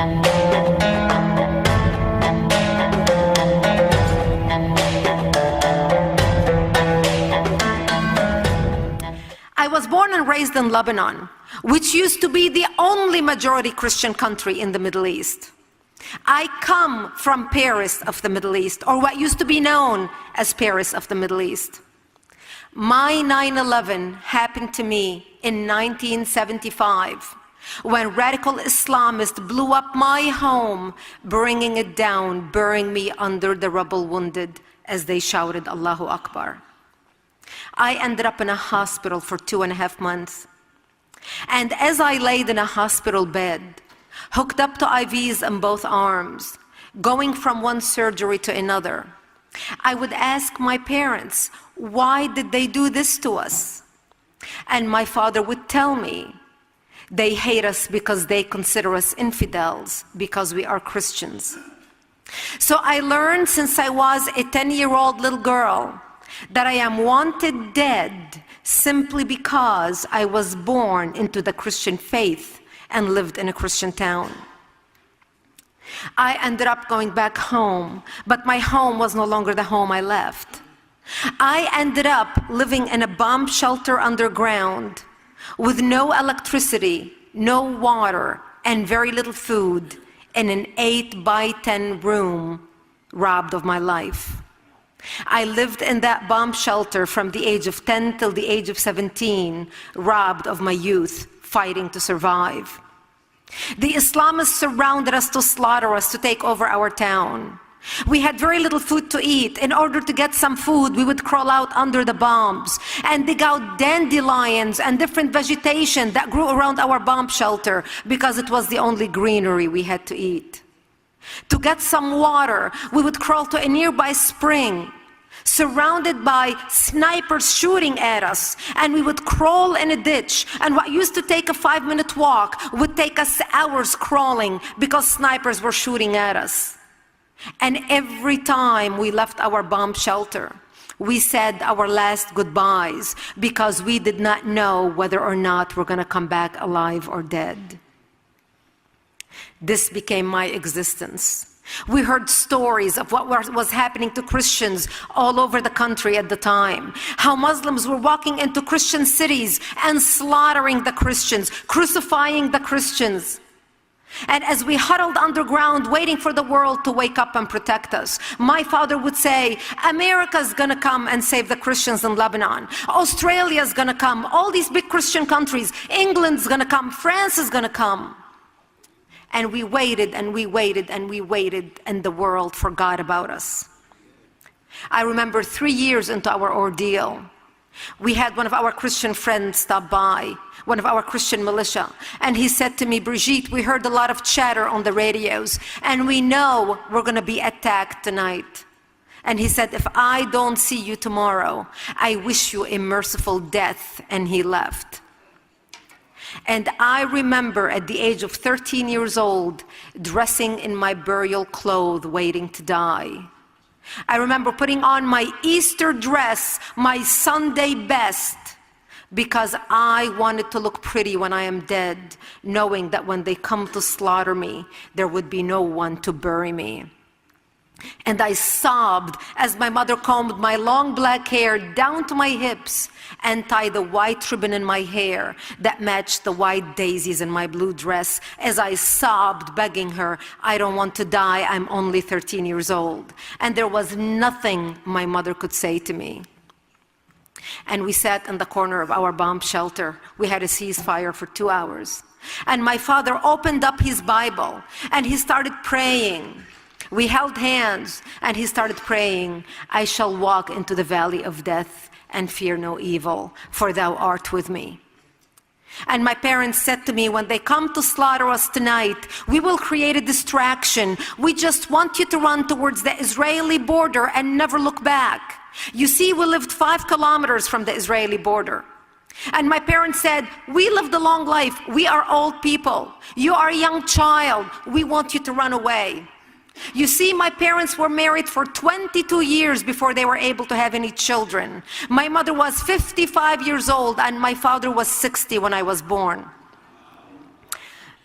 I was born and raised in Lebanon, which used to be the only majority Christian country in the Middle East. I come from Paris of the Middle East, or what used to be known as Paris of the Middle East. My 9/11 happened to me in 1975, when radical Islamists blew up my home, bringing it down, burying me under the rubble wounded as they shouted, Allahu Akbar. I ended up in a hospital for 2.5 months. And as I laid in a hospital bed, hooked up to IVs in both arms, going from one surgery to another, I would ask my parents, why did they do this to us? And my father would tell me, they hate us because they consider us infidels, because we are Christians. So I learned since I was a 10-year-old little girl that I am wanted dead simply because I was born into the Christian faith and lived in a Christian town. I ended up going back home, but my home was no longer the home I left. I ended up living in a bomb shelter underground with no electricity, no water, and very little food in an 8-by-10 room, robbed of my life. I lived in that bomb shelter from the age of 10 till the age of 17, robbed of my youth, fighting to survive. The Islamists surrounded us to slaughter us, to take over our town. We had very little food to eat. In order to get some food, we would crawl out under the bombs and dig out dandelions and different vegetation that grew around our bomb shelter because it was the only greenery we had to eat. To get some water, we would crawl to a nearby spring, surrounded by snipers shooting at us, and we would crawl in a ditch, and what used to take a 5-minute walk would take us hours crawling because snipers were shooting at us. And every time we left our bomb shelter, we said our last goodbyes because we did not know whether or not we're going to come back alive or dead. This became my existence. We heard stories of what was happening to Christians all over the country at the time. How Muslims were walking into Christian cities and slaughtering the Christians, crucifying the Christians. And as we huddled underground waiting for the world to wake up and protect us, my father would say, America's gonna come and save the Christians in Lebanon. Australia's gonna come, all these big Christian countries. England's gonna come, France is gonna come. And we waited and we waited and we waited, and the world forgot about us. I remember 3 years into our ordeal, we had one of our Christian friends stop by, one of our Christian militia, and he said to me, Brigitte, we heard a lot of chatter on the radios, and we know we're going to be attacked tonight. And he said, if I don't see you tomorrow, I wish you a merciful death. And he left. And I remember at the age of 13 years old, dressing in my burial clothes, waiting to die. I remember putting on my Easter dress, my Sunday best, because I wanted to look pretty when I am dead, knowing that when they come to slaughter me, there would be no one to bury me. And I sobbed as my mother combed my long black hair down to my hips and tied a white ribbon in my hair that matched the white daisies in my blue dress, as I sobbed, begging her, I don't want to die, I'm only 13 years old. And there was nothing my mother could say to me. And we sat in the corner of our bomb shelter. We had a ceasefire for 2 hours. And my father opened up his Bible and he started praying. We held hands and he started praying, I shall walk into the valley of death and fear no evil, for thou art with me. And my parents said to me, when they come to slaughter us tonight, we will create a distraction. We just want you to run towards the Israeli border and never look back. You see, we lived 5 kilometers from the Israeli border. And my parents said, we lived a long life. We are old people. You are a young child. We want you to run away. You see, my parents were married for 22 years before they were able to have any children. My mother was 55 years old and my father was 60 when I was born.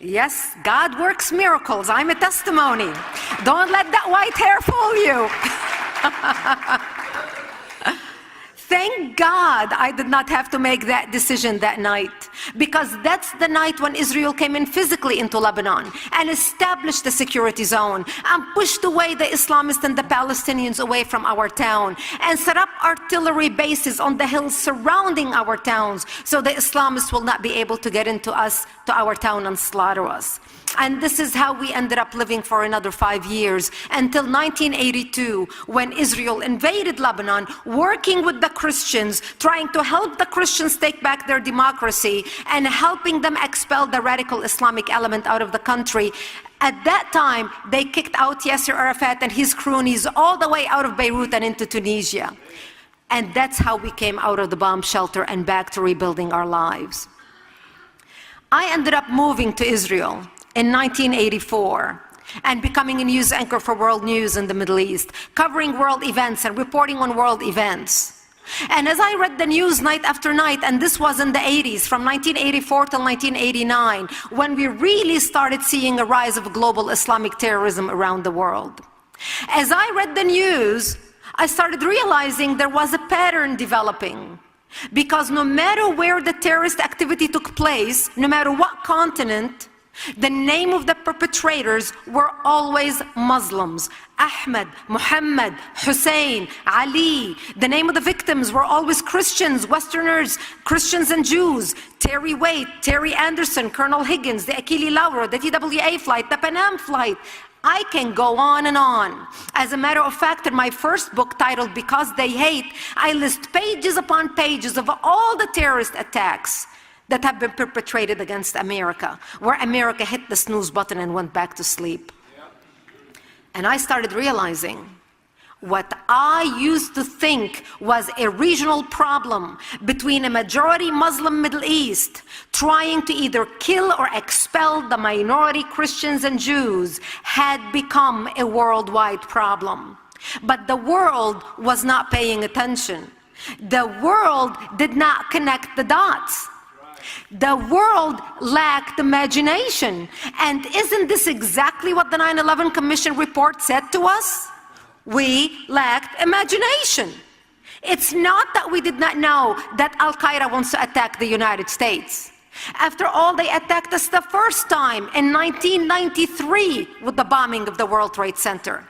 Yes, God works miracles. I'm a testimony. Don't let that white hair fool you. Thank God I did not have to make that decision that night, because that's the night when Israel came in physically into Lebanon and established the security zone and pushed away the Islamists and the Palestinians away from our town and set up artillery bases on the hills surrounding our towns so the Islamists will not be able to get into our town and slaughter us. And this is how we ended up living for another 5 years until 1982, when Israel invaded Lebanon, working with the Christians, trying to help the Christians take back their democracy and helping them expel the radical Islamic element out of the country. At that time, they kicked out Yasser Arafat and his cronies all the way out of Beirut and into Tunisia. And that's how we came out of the bomb shelter and back to rebuilding our lives. I ended up moving to Israel in 1984 and becoming a news anchor for World News in the Middle East, covering world events and reporting on world events. And as I read the news night after night, and this was in the 80s, from 1984 to 1989, when we really started seeing a rise of global Islamic terrorism around the world. As I read the news, I started realizing there was a pattern developing. Because no matter where the terrorist activity took place, no matter what continent, the name of the perpetrators were always Muslims. Ahmed, Muhammad, Hussein, Ali. The name of the victims were always Christians, Westerners, Christians and Jews. Terry Waite, Terry Anderson, Colonel Higgins, the Achille Lauro, the TWA flight, the Panam flight. I can go on and on. As a matter of fact, in my first book titled Because They Hate, I list pages upon pages of all the terrorist attacks that have been perpetrated against America, where America hit the snooze button and went back to sleep. And I started realizing what I used to think was a regional problem between a majority Muslim Middle East trying to either kill or expel the minority Christians and Jews had become a worldwide problem. But the world was not paying attention. The world did not connect the dots. The world lacked imagination. And isn't this exactly what the 9/11 Commission report said to us? We lacked imagination. It's not that we did not know that Al-Qaeda wants to attack the United States. After all, they attacked us the first time in 1993 with the bombing of the World Trade Center.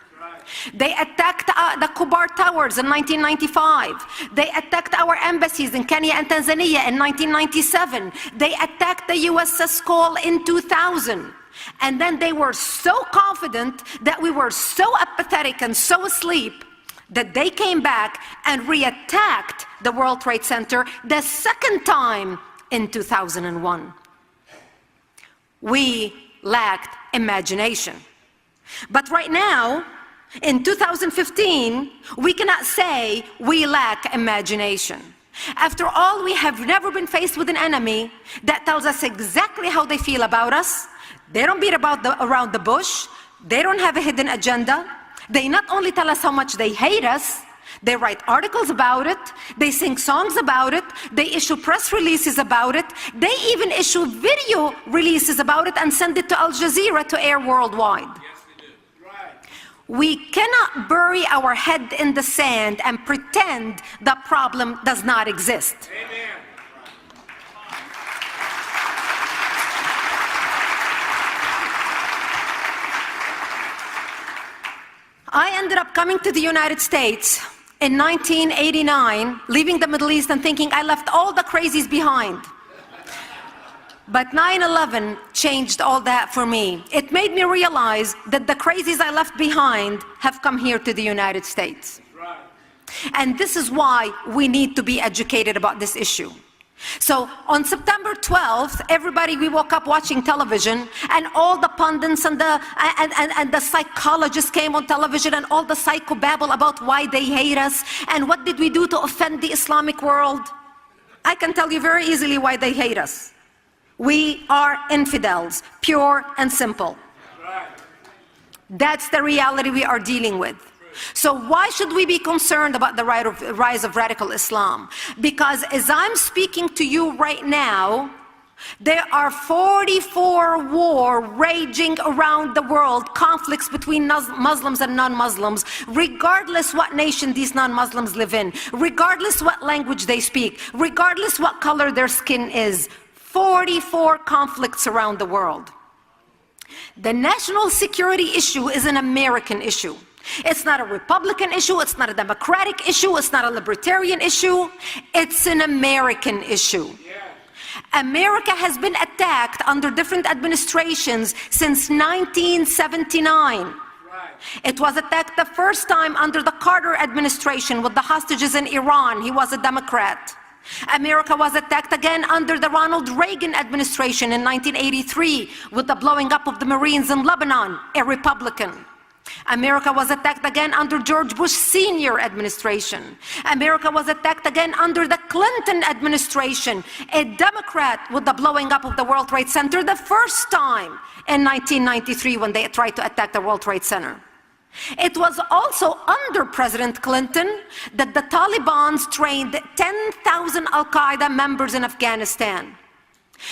They attacked the Kubar Towers in 1995. They attacked our embassies in Kenya and Tanzania in 1997. They attacked the USS Cole in 2000. And then they were so confident that we were so apathetic and so asleep that they came back and re-attacked the World Trade Center the second time in 2001. We lacked imagination. But right now, in 2015, we cannot say we lack imagination. After all, we have never been faced with an enemy that tells us exactly how they feel about us. They don't beat around the bush. They don't have a hidden agenda. They not only tell us how much they hate us, they write articles about it, they sing songs about it, they issue press releases about it, they even issue video releases about it and send it to Al Jazeera to air worldwide. We cannot bury our head in the sand and pretend the problem does not exist. Amen. I ended up coming to the United States in 1989, leaving the Middle East and thinking I left all the crazies behind. But 9/11 changed all that for me. It made me realize that the crazies I left behind have come here to the United States. Right. And this is why we need to be educated about this issue. So on September 12th, we woke up watching television, and all the pundits and the psychologists came on television, and all the psychobabble about why they hate us and what did we do to offend the Islamic world. I can tell you very easily why they hate us. We are infidels, pure and simple. That's the reality we are dealing with. So why should we be concerned about the rise of radical Islam? Because as I'm speaking to you right now, There are 44 wars raging around the world, conflicts between Muslims and non-Muslims, regardless what nation these non-Muslims live in, regardless what language they speak, regardless what color their skin is. 44 conflicts around the world. The national security issue is an American issue. It's not a Republican issue, it's not a Democratic issue, it's not a libertarian issue, it's an American issue. America has been attacked under different administrations since 1979. It was attacked the first time under the Carter administration with the hostages in Iran. He was a Democrat. America was attacked again under the Ronald Reagan administration in 1983 with the blowing up of the Marines in Lebanon, a Republican. America was attacked again under George Bush Sr. administration. America was attacked again under the Clinton administration, a Democrat, with the blowing up of the World Trade Center the first time in 1993 when they tried to attack the World Trade Center. It was also under President Clinton that the Taliban trained 10,000 Al-Qaeda members in Afghanistan.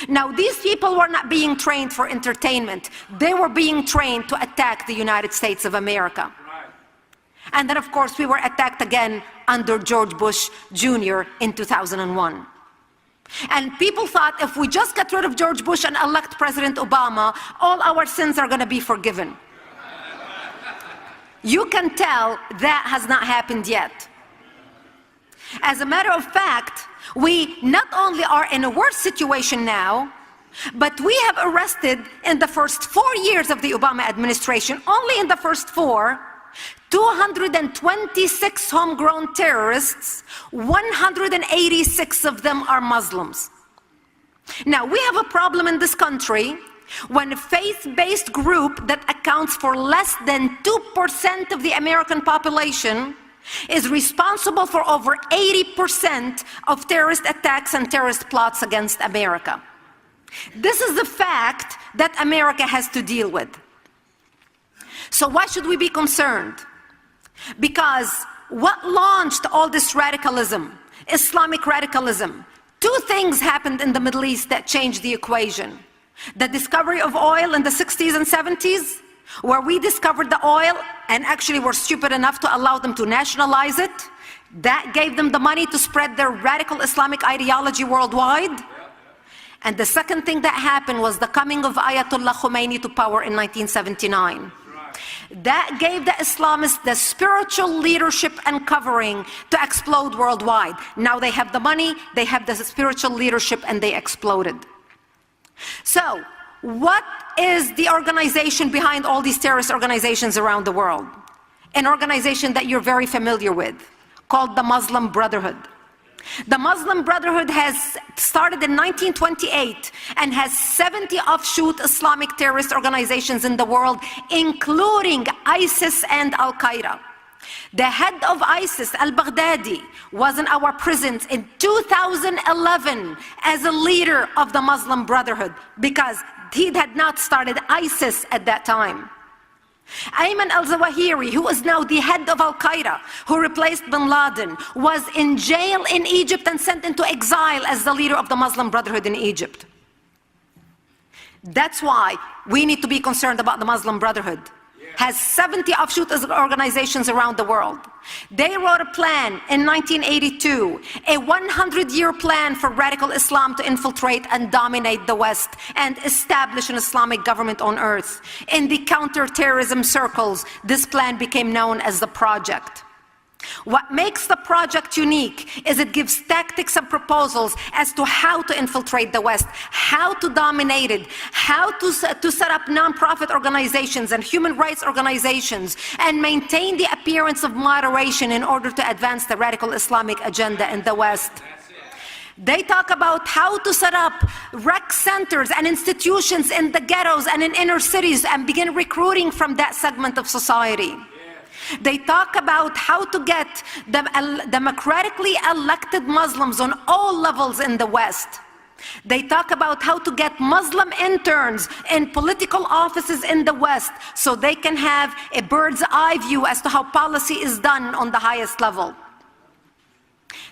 Now, these people were not being trained for entertainment. They were being trained to attack the United States of America. And then, of course, we were attacked again under George Bush Jr. in 2001. And people thought if we just get rid of George Bush and elect President Obama, all our sins are going to be forgiven. You can tell that has not happened yet. As a matter of fact, we not only are in a worse situation now, but we have arrested in the first 4 years of the Obama administration, only in the first 4, 226 homegrown terrorists, 186 of them are Muslims. Now, we have a problem in this country when a faith-based group that accounts for less than 2% of the American population is responsible for over 80% of terrorist attacks and terrorist plots against America. This is the fact that America has to deal with. So why should we be concerned? Because what launched all this radicalism, Islamic radicalism? 2 things happened in the Middle East that changed the equation. The discovery of oil in the 60s and 70s, where we discovered the oil and actually were stupid enough to allow them to nationalize it. That gave them the money to spread their radical Islamic ideology worldwide. And the second thing that happened was the coming of Ayatollah Khomeini to power in 1979. That gave the Islamists the spiritual leadership and covering to explode worldwide. Now they have the money, they have the spiritual leadership, and they exploded. So, what is the organization behind all these terrorist organizations around the world? An organization that you're very familiar with, called the Muslim Brotherhood. The Muslim Brotherhood has started in 1928 and has 70 offshoot Islamic terrorist organizations in the world, including ISIS and Al-Qaeda. The head of ISIS, al-Baghdadi, was in our prisons in 2011 as a leader of the Muslim Brotherhood because he had not started ISIS at that time. Ayman al-Zawahiri, who is now the head of Al-Qaeda, who replaced bin Laden, was in jail in Egypt and sent into exile as the leader of the Muslim Brotherhood in Egypt. That's why we need to be concerned about the Muslim Brotherhood. Has 70 offshoot organizations around the world. They wrote a plan in 1982, a 100-year plan for radical Islam to infiltrate and dominate the West and establish an Islamic government on earth. In the counter-terrorism circles, this plan became known as the Project. What makes the project unique is it gives tactics and proposals as to how to infiltrate the West, how to dominate it, how to set up non-profit organizations and human rights organizations and maintain the appearance of moderation in order to advance the radical Islamic agenda in the West. They talk about how to set up rec centers and institutions in the ghettos and in inner cities and begin recruiting from that segment of society. They talk about how to get the democratically elected Muslims on all levels in the West. They talk about how to get Muslim interns in political offices in the West so they can have a bird's eye view as to how policy is done on the highest level.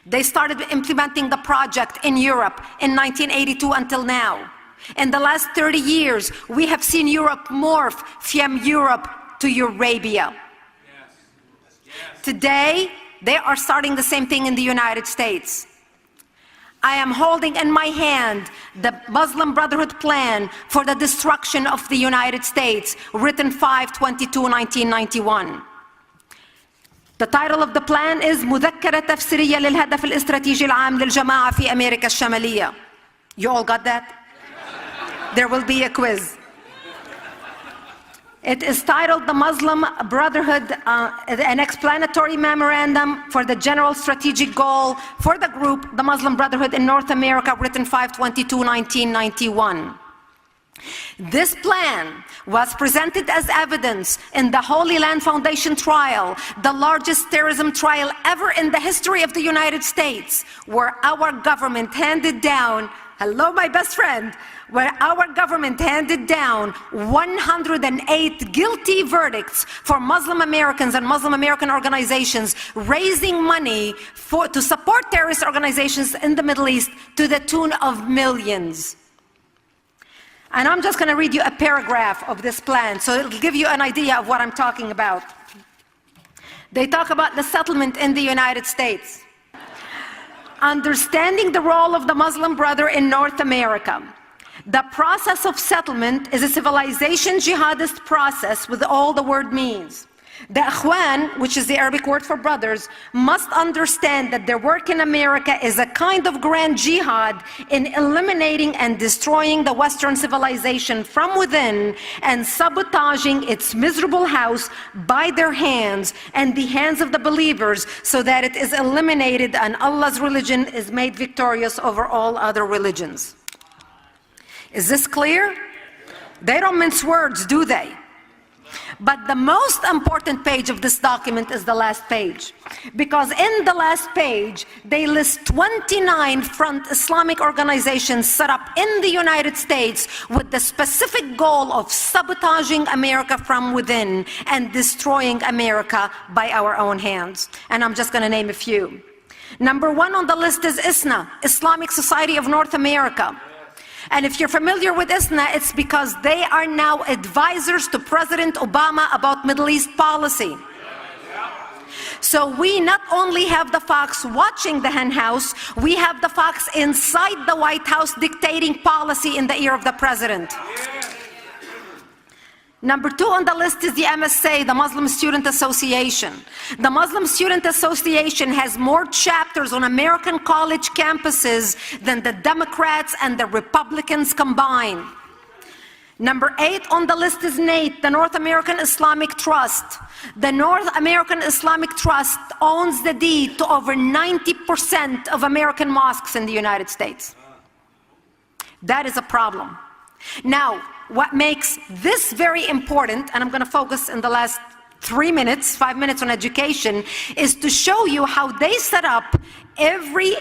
They started implementing the project in Europe in 1982 until now. In the last 30 years, we have seen Europe morph from Europe to Eurabia. Today, they are starting the same thing in the United States. I am holding in my hand the Muslim Brotherhood plan for the destruction of the United States, written 5/22/1991. The title of the plan is مذكرة تفسيرية للهدف الاستراتيجي العام للجماعة في أمريكا الشمالية. You all got that? There will be a quiz. It is titled the Muslim Brotherhood, an explanatory memorandum for the general strategic goal for the group, the Muslim Brotherhood in North America, written 5/22/1991. This plan was presented as evidence in the Holy Land Foundation trial, the largest terrorism trial ever in the history of the United States, where our government handed down, hello my best friend, where our government handed down 108 guilty verdicts for Muslim Americans and Muslim American organizations raising money to support terrorist organizations in the Middle East to the tune of millions. And I'm just going to read you a paragraph of this plan, so it'll give you an idea of what I'm talking about. They talk about the settlement in the United States. Understanding the role of the Muslim Brother in North America. The process of settlement is a civilization jihadist process with all the word means. The Ikhwan, which is the Arabic word for brothers, must understand that their work in America is a kind of grand jihad in eliminating and destroying the Western civilization from within and sabotaging its miserable house by their hands and the hands of the believers so that it is eliminated and Allah's religion is made victorious over all other religions. Is this clear? They don't mince words, do they? But the most important page of this document is the last page. Because in the last page, they list 29 front Islamic organizations set up in the United States with the specific goal of sabotaging America from within and destroying America by our own hands. And I'm just going to name a few. Number one on the list is ISNA, Islamic Society of North America. And if you're familiar with ISNA, it's because they are now advisors to President Obama about Middle East policy. So we not only have the fox watching the hen house, we have the fox inside the White House dictating policy in the ear of the president. Number two on the list is the MSA, the Muslim Student Association. The Muslim Student Association has more chapters on American college campuses than the Democrats and the Republicans combined. Number 8 on the list is NATE, the North American Islamic Trust. The North American Islamic Trust owns the deed to over 90% of American mosques in the United States. That is a problem. Now, what makes this very important, and I'm going to focus in the last 5 minutes on education, is to show you how they set up every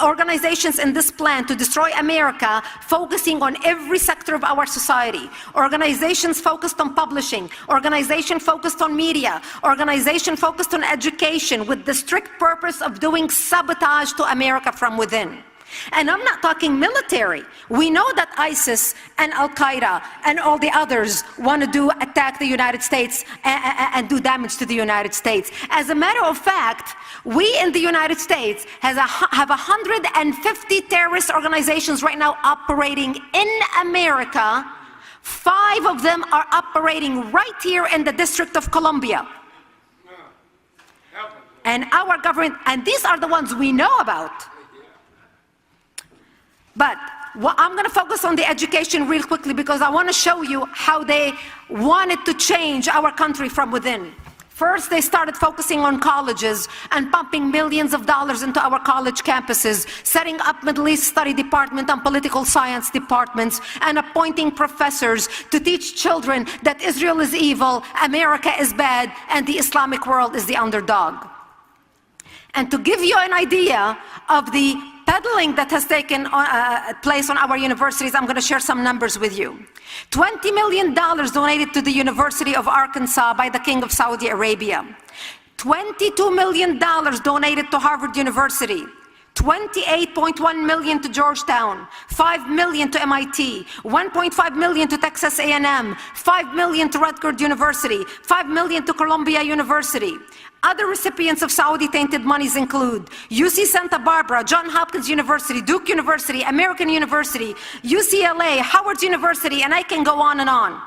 organizations in this plan to destroy America, focusing on every sector of our society. Organizations focused on publishing, organization focused on media, organization focused on education, with the strict purpose of doing sabotage to America from within. And I'm not talking military. We know that ISIS and Al-Qaeda and all the others want to attack the United States and do damage to the United States. As a matter of fact, we in the United States have 150 terrorist organizations right now operating in America. 5 of them are operating right here in the District of Columbia. And our government, and these are the ones we know about. But I'm going to focus on the education real quickly because I want to show you how they wanted to change our country from within. First, they started focusing on colleges and pumping millions of dollars into our college campuses, setting up Middle East Study Department and political science departments, and appointing professors to teach children that Israel is evil, America is bad, and the Islamic world is the underdog. And to give you an idea of the peddling that has taken place on our universities, I'm going to share some numbers with you. $20 million donated to the University of Arkansas by the King of Saudi Arabia. $22 million donated to Harvard University. 28.1 million to Georgetown, 5 million to MIT, 1.5 million to Texas A&M, 5 million to Rutgers University, 5 million to Columbia University. Other recipients of Saudi tainted monies include UC Santa Barbara, Johns Hopkins University, Duke University, American University, UCLA, Howard University, and I can go on and on.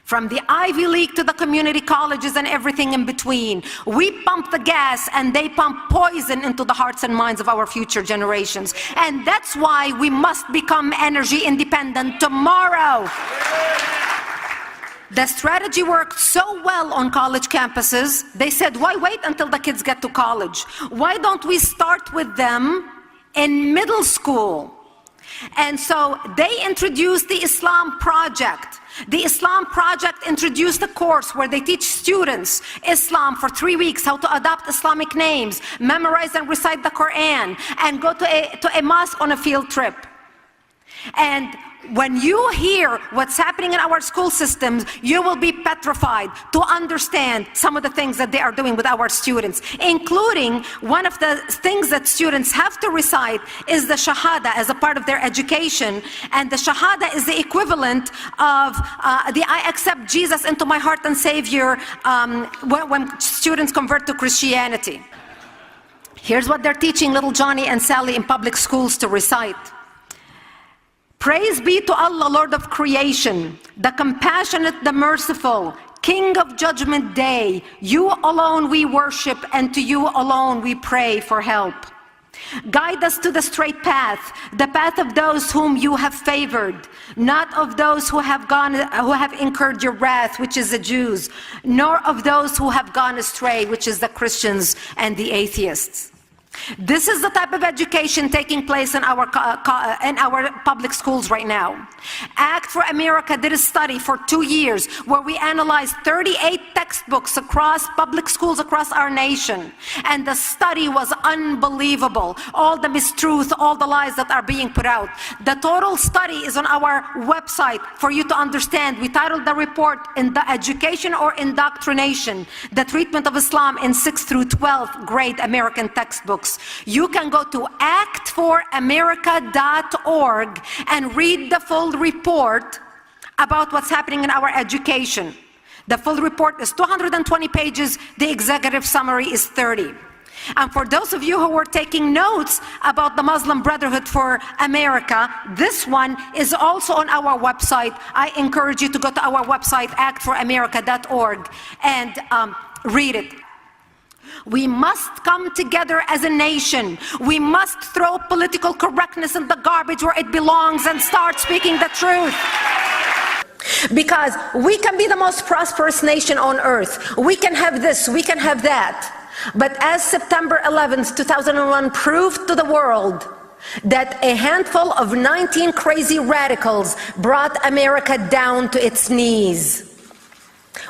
From the Ivy League to the community colleges and everything in between. We pump the gas and they pump poison into the hearts and minds of our future generations. And that's why we must become energy independent tomorrow. The strategy worked so well on college campuses, they said, why wait until the kids get to college? Why don't we start with them in middle school? And so they introduced the Islam Project. The Islam Project introduced a course where they teach students Islam for 3 weeks, how to adopt Islamic names, memorize and recite the Quran, and go to a mosque on a field trip. And when you hear what's happening in our school systems, you will be petrified to understand some of the things that they are doing with our students, including one of the things that students have to recite is the Shahada as a part of their education. And the Shahada is the equivalent of the I accept Jesus into my heart and Savior when students convert to Christianity. Here's what they're teaching little Johnny and Sally in public schools to recite. Praise be to Allah, Lord of creation, the compassionate, the merciful, King of judgment day. You alone we worship, and to you alone we pray for help. Guide us to the straight path, the path of those whom you have favored, not of those who have incurred your wrath, which is the Jews, nor of those who have gone astray, which is the Christians and the atheists. This is the type of education taking place in our public schools right now. Act for America did a study for 2 years where we analyzed 38 textbooks across public schools across our nation. And the study was unbelievable. All the mistruth, all the lies that are being put out. The total study is on our website for you to understand. We titled the report in the Education or Indoctrination, the Treatment of Islam in 6th through 12th grade American textbooks. You can go to actforamerica.org and read the full report about what's happening in our education. The full report is 220 pages. The executive summary is 30. And for those of you who were taking notes about the Muslim Brotherhood for America, this one is also on our website. I encourage you to go to our website, actforamerica.org, and read it. We must come together as a nation. We must throw political correctness in the garbage where it belongs and start speaking the truth. Because we can be the most prosperous nation on earth. We can have this, we can have that. But as September 11th, 2001 proved to the world, that a handful of 19 crazy radicals brought America down to its knees.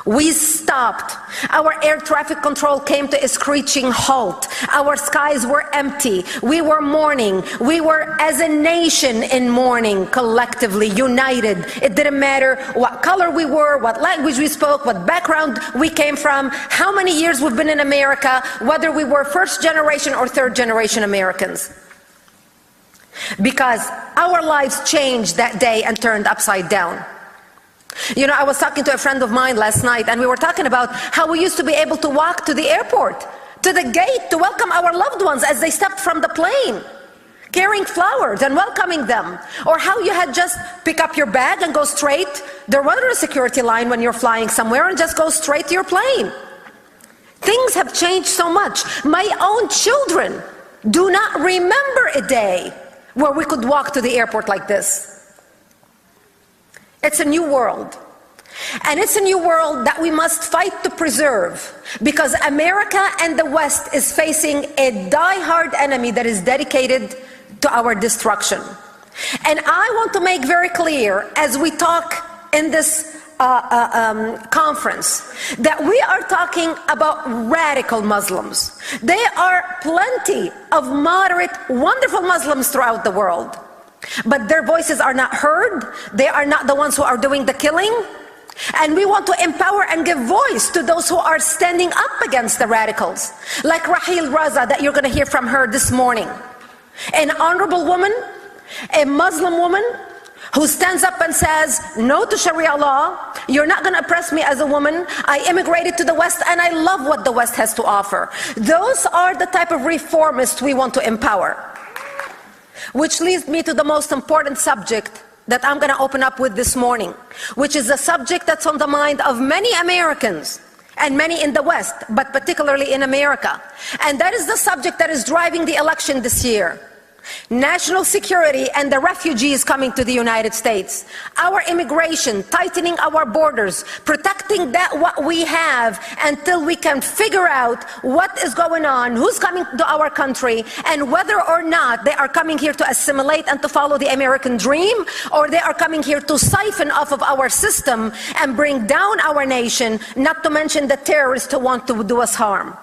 We stopped. Our air traffic control came to a screeching halt. Our skies were empty. We were mourning. We were, as a nation, in mourning, collectively, united. It didn't matter what color we were, what language we spoke, what background we came from, how many years we've been in America, whether we were first generation or third generation Americans. Because our lives changed that day and turned upside down. You know, I was talking to a friend of mine last night, and we were talking about how we used to be able to walk to the airport, to the gate, to welcome our loved ones as they stepped from the plane, carrying flowers and welcoming them. Or how you had just pick up your bag and go straight. There wasn't a security line when you're flying somewhere, and just go straight to your plane. Things have changed so much. My own children do not remember a day where we could walk to the airport like this. It's a new world. And it's a new world that we must fight to preserve, because America and the West is facing a die-hard enemy that is dedicated to our destruction. And I want to make very clear, as we talk in this conference, that we are talking about radical Muslims. There are plenty of moderate, wonderful Muslims throughout the world. But their voices are not heard. They are not the ones who are doing the killing. And we want to empower and give voice to those who are standing up against the radicals, like Raheel Raza that you're going to hear from her this morning. An honorable woman, a Muslim woman who stands up and says, no to Sharia law, you're not going to oppress me as a woman. I immigrated to the West and I love what the West has to offer. Those are the type of reformists we want to empower. Which leads me to the most important subject that I'm going to open up with this morning, which is a subject that's on the mind of many Americans and many in the West, but particularly in America. And that is the subject that is driving the election this year. National security and the refugees coming to the United States. Our immigration, tightening our borders, protecting that what we have until we can figure out what is going on, who's coming to our country, and whether or not they are coming here to assimilate and to follow the American dream, or they are coming here to siphon off of our system and bring down our nation, not to mention the terrorists who want to do us harm.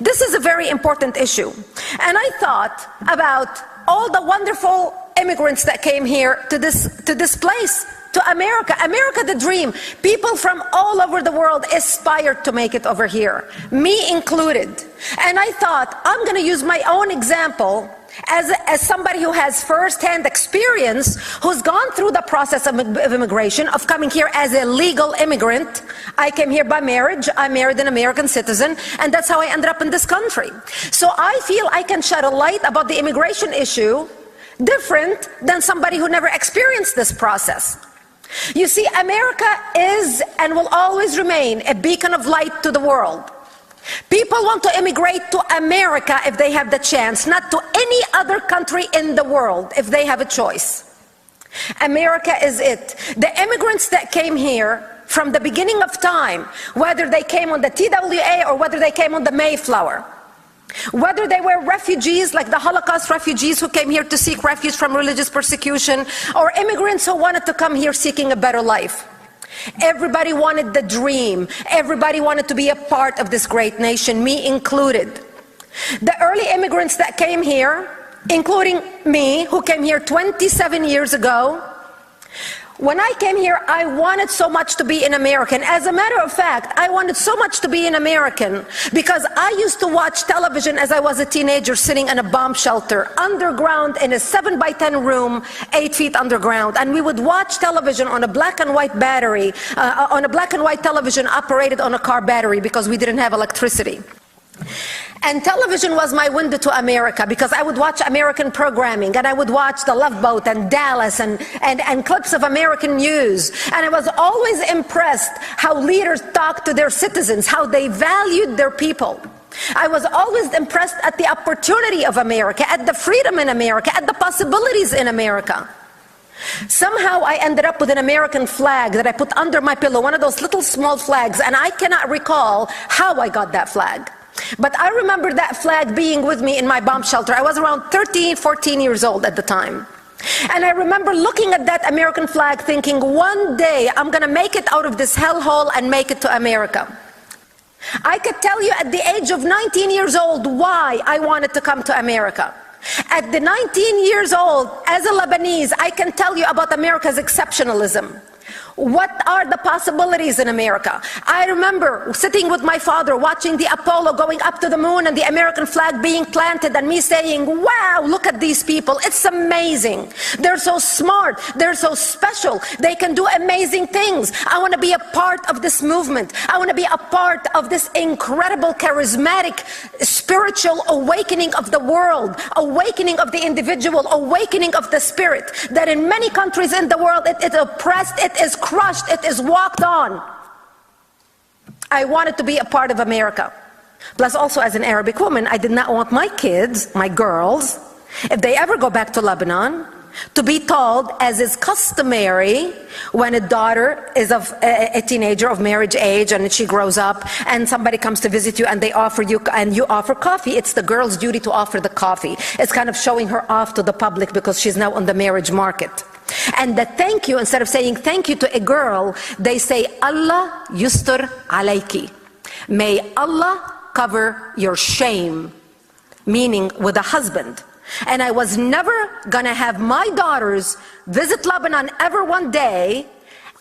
This is a very important issue. And I thought about all the wonderful immigrants that came here to this place, to America. America the dream. People from all over the world aspired to make it over here, me included. And I thought, I'm going to use my own example as somebody who has first-hand experience, who's gone through the process of immigration, of coming here as a legal immigrant. I came here by marriage. I married an American citizen, and that's how I ended up in this country. So I feel I can shed a light about the immigration issue different than somebody who never experienced this process. You see, America is and will always remain a beacon of light to the world. People want to immigrate to America if they have the chance, not to any other country in the world if they have a choice. America is it. The immigrants that came here from the beginning of time, whether they came on the TWA or whether they came on the Mayflower, whether they were refugees like the Holocaust refugees who came here to seek refuge from religious persecution, or immigrants who wanted to come here seeking a better life. Everybody wanted the dream. Everybody wanted to be a part of this great nation, me included. The early immigrants that came here, including me, who came here 27 years ago, when I came here, I wanted so much to be an American. As a matter of fact, I wanted so much to be an American because I used to watch television as I was a teenager sitting in a bomb shelter, underground in a 7x10 room, 8 feet underground. And we would watch television on a black and white battery, on a black and white television operated on a car battery because we didn't have electricity. And television was my window to America because I would watch American programming and I would watch The Love Boat and Dallas and clips of American news. And I was always impressed how leaders talked to their citizens, how they valued their people. I was always impressed at the opportunity of America, at the freedom in America, at the possibilities in America. Somehow I ended up with an American flag that I put under my pillow, one of those little small flags, and I cannot recall how I got that flag. But I remember that flag being with me in my bomb shelter. I was around 13, 14 years old at the time. And I remember looking at that American flag thinking, one day I'm going to make it out of this hellhole and make it to America. I could tell you at the age of 19 years old why I wanted to come to America. At the 19 years old, as a Lebanese, I can tell you about America's exceptionalism. What are the possibilities in America? I remember sitting with my father watching the Apollo going up to the moon and the American flag being planted and me saying, wow, look at these people. It's amazing. They're so smart. They're so special. They can do amazing things. I want to be a part of this movement. I want to be a part of this incredible, charismatic, spiritual awakening of the world, awakening of the individual, awakening of the spirit that in many countries in the world it is oppressed, it is crushed, it is walked on. I wanted to be a part of America. Plus also as an Arabic woman, I did not want my kids, my girls, if they ever go back to Lebanon, to be told, as is customary when a daughter is of a teenager of marriage age and she grows up and somebody comes to visit you and they offer you and you offer coffee, it's the girl's duty to offer the coffee. It's kind of showing her off to the public because she's now on the marriage market. And the thank you, instead of saying thank you to a girl, they say, Allah yustur alayki. May Allah cover your shame, meaning with a husband. And I was never gonna have my daughters visit Lebanon ever one day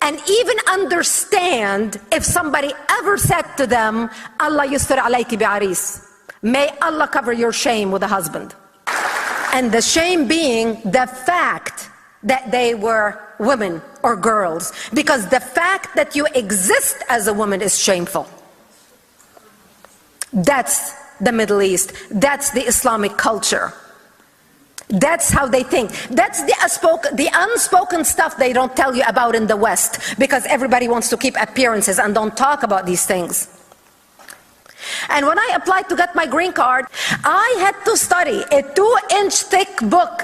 and even understand if somebody ever said to them, Allah yustir alayki bi'aris, may Allah cover your shame with a husband. And the shame being the fact that they were women or girls, because the fact that you exist as a woman is shameful. That's the Middle East. That's the Islamic culture. That's how they think. That's the unspoken stuff they don't tell you about in the West, because everybody wants to keep appearances and don't talk about these things. And when I applied to get my green card, I had to study a 2-inch thick book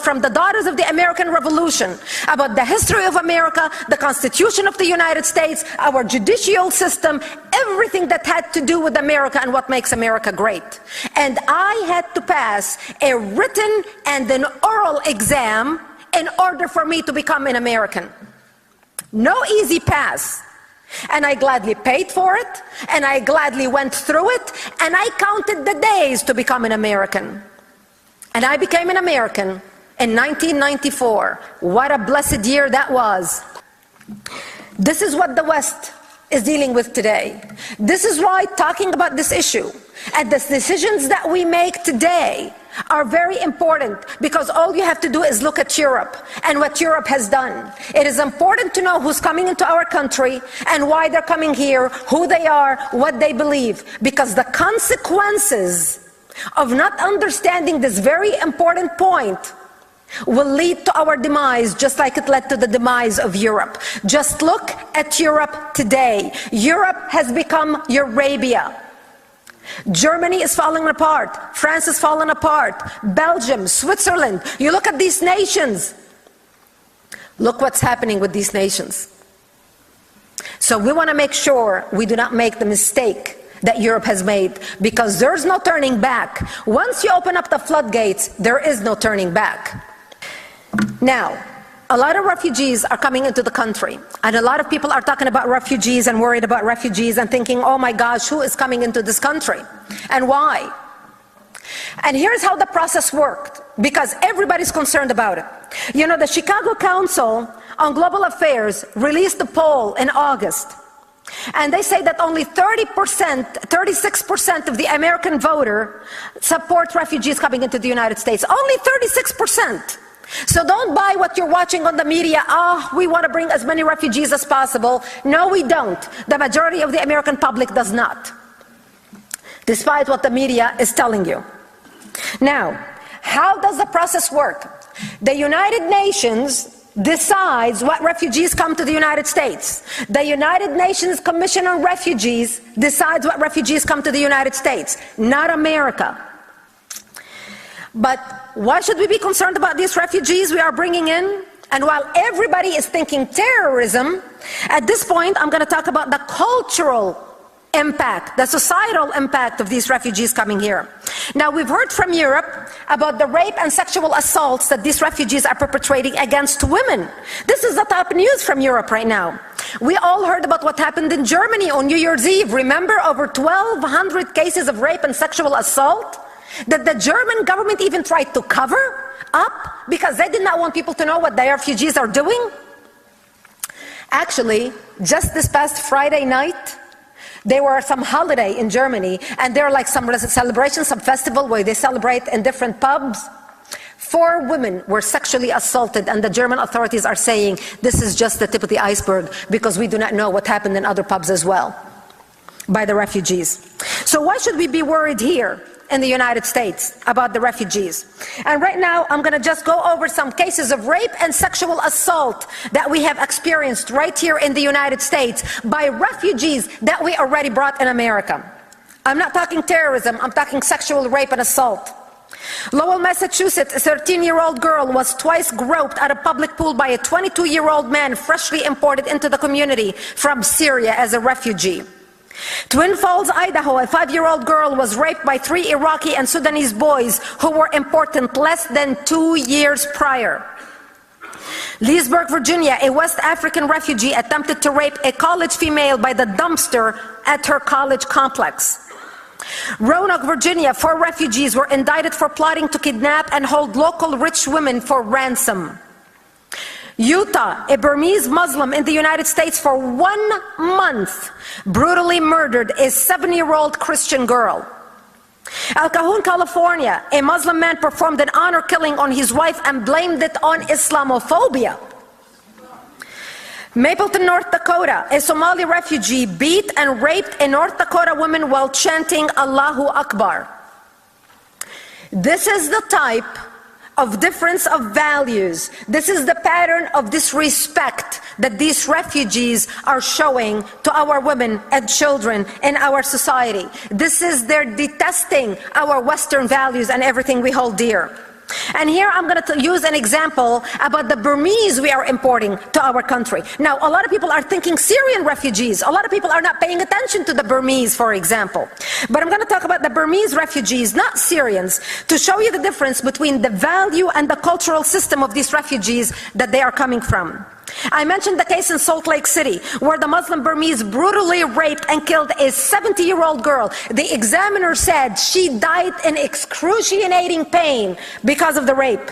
from the Daughters of the American Revolution, about the history of America, the Constitution of the United States, our judicial system, everything that had to do with America and what makes America great. And I had to pass a written and an oral exam in order for me to become an American. No easy pass. And I gladly paid for it, and I gladly went through it, and I counted the days to become an American. And I became an American in 1994. What a blessed year that was. This is what the West is dealing with today. This is why talking about this issue and the decisions that we make today are very important, because all you have to do is look at Europe and what Europe has done. It is important to know who's coming into our country and why they're coming here, who they are, what they believe, because the consequences of not understanding this very important point will lead to our demise, just like it led to the demise of Europe. Just look at Europe today. Europe has become Eurabia. Germany is falling apart. France is falling apart. Belgium, Switzerland. You look at these nations. Look what's happening with these nations. So we want to make sure we do not make the mistake that Europe has made, because there's no turning back. Once you open up the floodgates, there is no turning back. Now, a lot of refugees are coming into the country, and a lot of people are talking about refugees and worried about refugees and thinking, oh my gosh, who is coming into this country and why? And here's how the process worked, because everybody's concerned about it. You know, the Chicago Council on Global Affairs released a poll in August, and they say that only 36% of the American voter support refugees coming into the United States. Only 36%. So don't buy what you're watching on the media. We want to bring as many refugees as possible. No, we don't. The majority of the American public does not, despite what the media is telling you. Now, how does the process work? The United Nations decides what refugees come to the United States. The United Nations Commission on Refugees decides what refugees come to the United States, not America. But why should we be concerned about these refugees we are bringing in? And while everybody is thinking terrorism, at this point I'm going to talk about the cultural impact, the societal impact of these refugees coming here. Now, we've heard from Europe about the rape and sexual assaults that these refugees are perpetrating against women. This is the top news from Europe right now. We all heard about what happened in Germany on New Year's Eve. Remember, over 1,200 cases of rape and sexual assault that the German government even tried to cover up because they did not want people to know what the refugees are doing. Actually, just this past Friday night, there were some holiday in Germany, and there were like some celebration, some festival where they celebrate in different pubs. 4 women were sexually assaulted, and the German authorities are saying this is just the tip of the iceberg because we do not know what happened in other pubs as well by the refugees. So why should we be worried here in the United States about the refugees? And right now I'm going to just go over some cases of rape and sexual assault that we have experienced right here in the United States by refugees that we already brought in America. I'm not talking terrorism, I'm talking sexual rape and assault. Lowell, Massachusetts, a 13-year-old girl was twice groped at a public pool by a 22-year-old man freshly imported into the community from Syria as a refugee. Twin Falls, Idaho, a 5-year-old girl was raped by 3 Iraqi and Sudanese boys who were imported less than 2 years prior. Leesburg, Virginia, a West African refugee attempted to rape a college female by the dumpster at her college complex. Roanoke, Virginia, 4 refugees were indicted for plotting to kidnap and hold local rich women for ransom. Utah, a Burmese Muslim in the United States for 1 month brutally murdered a 7-year-old Christian girl. El Cajon, California, a Muslim man performed an honor killing on his wife and blamed it on Islamophobia. Mapleton, North Dakota, a Somali refugee beat and raped a North Dakota woman while chanting Allahu Akbar. This is the type of difference of values. This is the pattern of disrespect that these refugees are showing to our women and children in our society. This is their detesting our Western values and everything we hold dear. And here I'm going to use an example about the Burmese we are importing to our country. Now, a lot of people are thinking Syrian refugees. A lot of people are not paying attention to the Burmese, for example. But I'm going to talk about the Burmese refugees, not Syrians, to show you the difference between the value and the cultural system of these refugees that they are coming from. I mentioned the case in Salt Lake City where the Muslim Burmese brutally raped and killed a 70-year-old girl. The examiner said she died in excruciating pain because of the rape.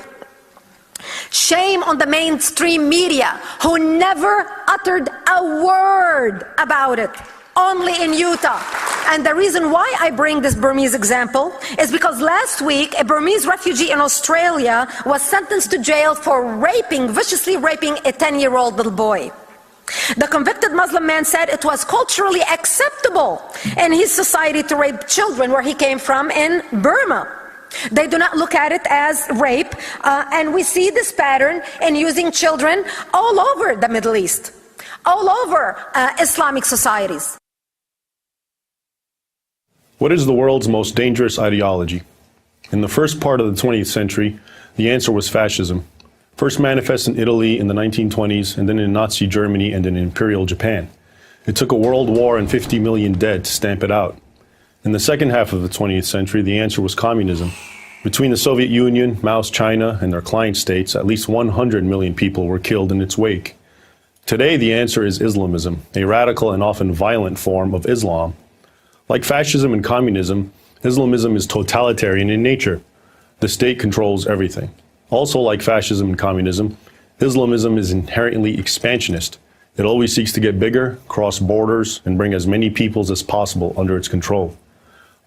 Shame on the mainstream media who never uttered a word about it. Only in Utah. And the reason why I bring this Burmese example is because last week a Burmese refugee in Australia was sentenced to jail for viciously raping a 10-year-old little boy. The convicted Muslim man said it was culturally acceptable in his society to rape children where he came from in Burma. They do not look at it as rape, and we see this pattern in using children all over the Middle East, all over Islamic societies. What is the world's most dangerous ideology? In the first part of the 20th century, the answer was fascism. First manifest in Italy in the 1920s, and then in Nazi Germany and in Imperial Japan. It took a world war and 50 million dead to stamp it out. In the second half of the 20th century, the answer was communism. Between the Soviet Union, Mao's China, and their client states, at least 100 million people were killed in its wake. Today, the answer is Islamism, a radical and often violent form of Islam. Like fascism and communism, Islamism is totalitarian in nature. The state controls everything. Also, like fascism and communism, Islamism is inherently expansionist. It always seeks to get bigger, cross borders, and bring as many peoples as possible under its control.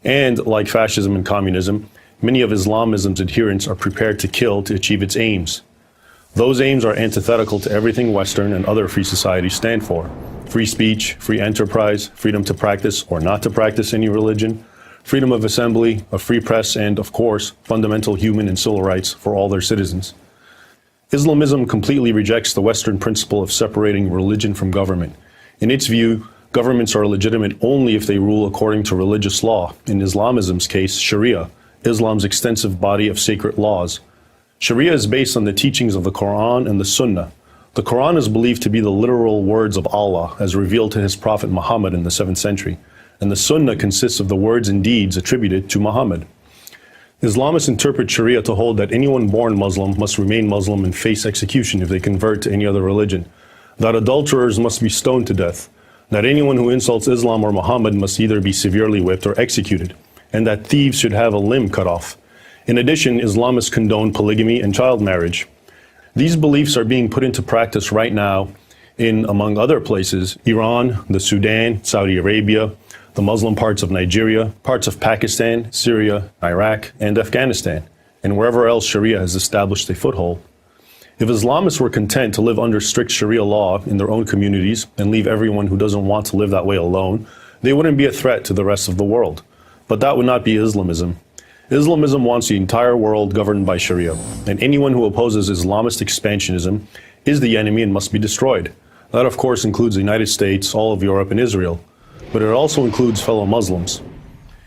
And like fascism and communism, many of Islamism's adherents are prepared to kill to achieve its aims. Those aims are antithetical to everything Western and other free societies stand for. Free speech, free enterprise, freedom to practice or not to practice any religion, freedom of assembly, a free press, and, of course, fundamental human and civil rights for all their citizens. Islamism completely rejects the Western principle of separating religion from government. In its view, governments are legitimate only if they rule according to religious law, in Islamism's case, Sharia, Islam's extensive body of sacred laws. Sharia is based on the teachings of the Quran and the Sunnah. The Quran is believed to be the literal words of Allah as revealed to his prophet Muhammad in the 7th century, and the Sunnah consists of the words and deeds attributed to Muhammad. Islamists interpret Sharia to hold that anyone born Muslim must remain Muslim and face execution if they convert to any other religion, that adulterers must be stoned to death, that anyone who insults Islam or Muhammad must either be severely whipped or executed, and that thieves should have a limb cut off. In addition, Islamists condone polygamy and child marriage. These beliefs are being put into practice right now in, among other places, Iran, the Sudan, Saudi Arabia, the Muslim parts of Nigeria, parts of Pakistan, Syria, Iraq, and Afghanistan, and wherever else Sharia has established a foothold. If Islamists were content to live under strict Sharia law in their own communities and leave everyone who doesn't want to live that way alone, they wouldn't be a threat to the rest of the world. But that would not be Islamism. Islamism wants the entire world governed by Sharia, and anyone who opposes Islamist expansionism is the enemy and must be destroyed. That, of course, includes the United States, all of Europe, and Israel. But it also includes fellow Muslims.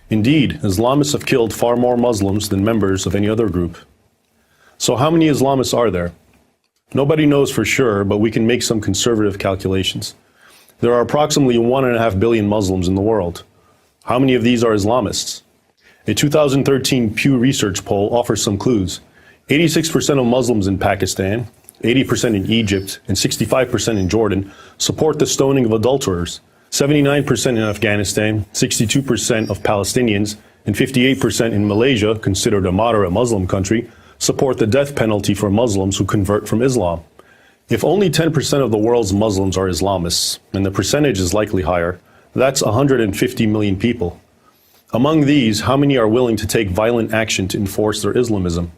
Indeed, Islamists have killed far more Muslims than members of any other group. So how many Islamists are there? Nobody knows for sure, but we can make some conservative calculations. There are approximately 1.5 billion Muslims in the world. How many of these are Islamists? A 2013 Pew Research poll offers some clues. 86% of Muslims in Pakistan, 80% in Egypt, and 65% in Jordan support the stoning of adulterers. 79% in Afghanistan, 62% of Palestinians, and 58% in Malaysia, considered a moderate Muslim country, support the death penalty for Muslims who convert from Islam. If only 10% of the world's Muslims are Islamists, and the percentage is likely higher, that's 150 million people. Among these, how many are willing to take violent action to enforce their Islamism?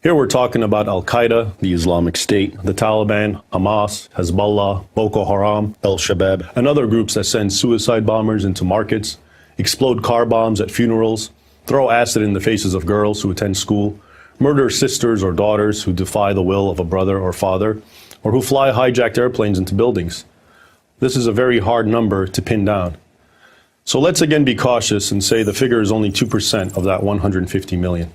Here we're talking about Al-Qaeda, the Islamic State, the Taliban, Hamas, Hezbollah, Boko Haram, Al-Shabaab, and other groups that send suicide bombers into markets, explode car bombs at funerals, throw acid in the faces of girls who attend school, murder sisters or daughters who defy the will of a brother or father, or who fly hijacked airplanes into buildings. This is a very hard number to pin down. So let's again be cautious and say the figure is only 2% of that 150 million.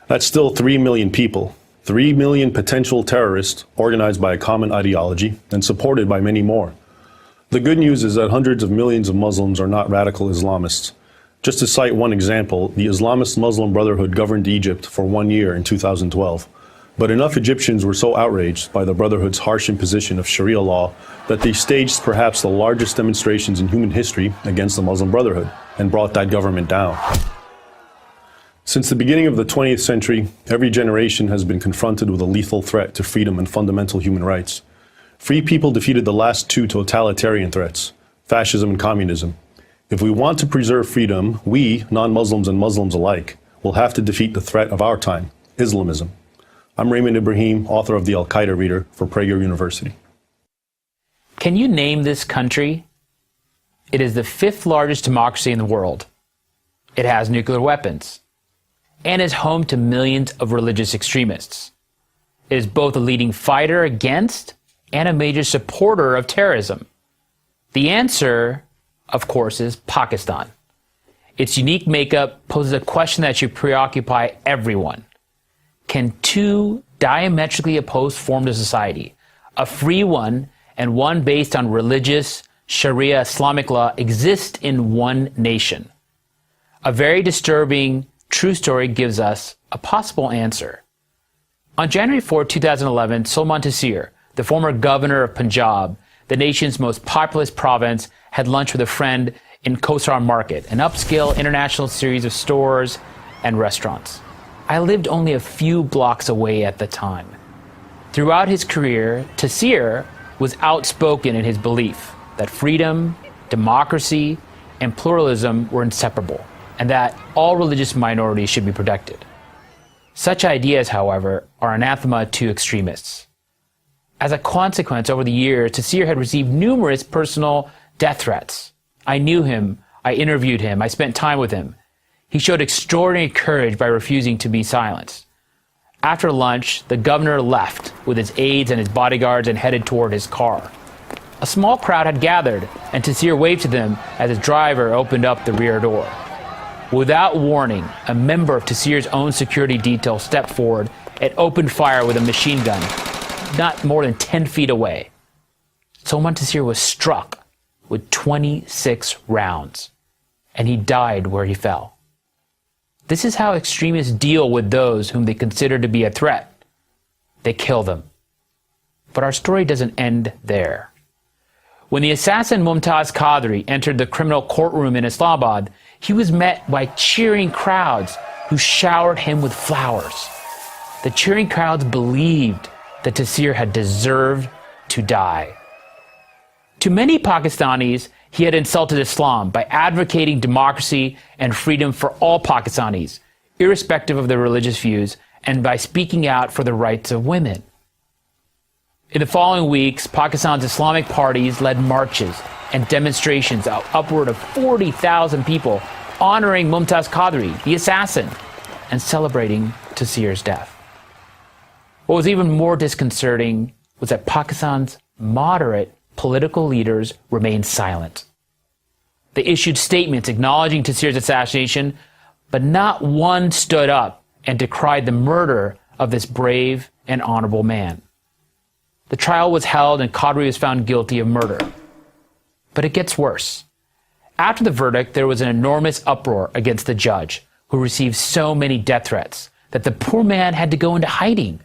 That's still 3 million people, 3 million potential terrorists organized by a common ideology and supported by many more. The good news is that hundreds of millions of Muslims are not radical Islamists. Just to cite one example, the Islamist Muslim Brotherhood governed Egypt for 1 year in 2012. But enough Egyptians were so outraged by the Brotherhood's harsh imposition of Sharia law that they staged perhaps the largest demonstrations in human history against the Muslim Brotherhood and brought that government down. Since the beginning of the 20th century, every generation has been confronted with a lethal threat to freedom and fundamental human rights. Free people defeated the last two totalitarian threats, fascism and communism. If we want to preserve freedom, we, non-Muslims and Muslims alike, will have to defeat the threat of our time, Islamism. I'm Raymond Ibrahim, author of the Al-Qaeda Reader for Prager University. Can you name this country? It is the 5th largest democracy in the world. It has nuclear weapons and is home to millions of religious extremists. It is both a leading fighter against and a major supporter of terrorism. The answer, of course, is Pakistan. Its unique makeup poses a question that should preoccupy everyone. Can two diametrically opposed forms of society, a free one and one based on religious Sharia Islamic law, exist in one nation? A very disturbing true story gives us a possible answer. On January 4, 2011, Salman Taseer, the former governor of Punjab, the nation's most populous province, had lunch with a friend in Kosar Market, an upscale international series of stores and restaurants. I lived only a few blocks away at the time. Throughout his career, Taseer was outspoken in his belief that freedom, democracy, and pluralism were inseparable, and that all religious minorities should be protected. Such ideas, however, are anathema to extremists. As a consequence, over the years, Taseer had received numerous personal death threats. I knew him, I interviewed him, I spent time with him. He showed extraordinary courage by refusing to be silenced. After lunch, the governor left with his aides and his bodyguards and headed toward his car. A small crowd had gathered, and Taseer waved to them as his driver opened up the rear door. Without warning, a member of Taseer's own security detail stepped forward and opened fire with a machine gun, not more than 10 feet away. Salman Taseer was struck with 26 rounds, and he died where he fell. This is how extremists deal with those whom they consider to be a threat. They kill them. But our story doesn't end there. When the assassin Mumtaz Qadri entered the criminal courtroom in Islamabad, he was met by cheering crowds who showered him with flowers. The cheering crowds believed that Taseer had deserved to die. To many Pakistanis, he had insulted Islam by advocating democracy and freedom for all Pakistanis, irrespective of their religious views, and by speaking out for the rights of women. In the following weeks, Pakistan's Islamic parties led marches and demonstrations of upward of 40,000 people honoring Mumtaz Qadri, the assassin, and celebrating Taseer's death. What was even more disconcerting was that Pakistan's moderate political leaders remained silent. They issued statements acknowledging Taseer's assassination, but not one stood up and decried the murder of this brave and honorable man. The trial was held and Qadri was found guilty of murder. But it gets worse. After the verdict, there was an enormous uproar against the judge, who received so many death threats that the poor man had to go into hiding.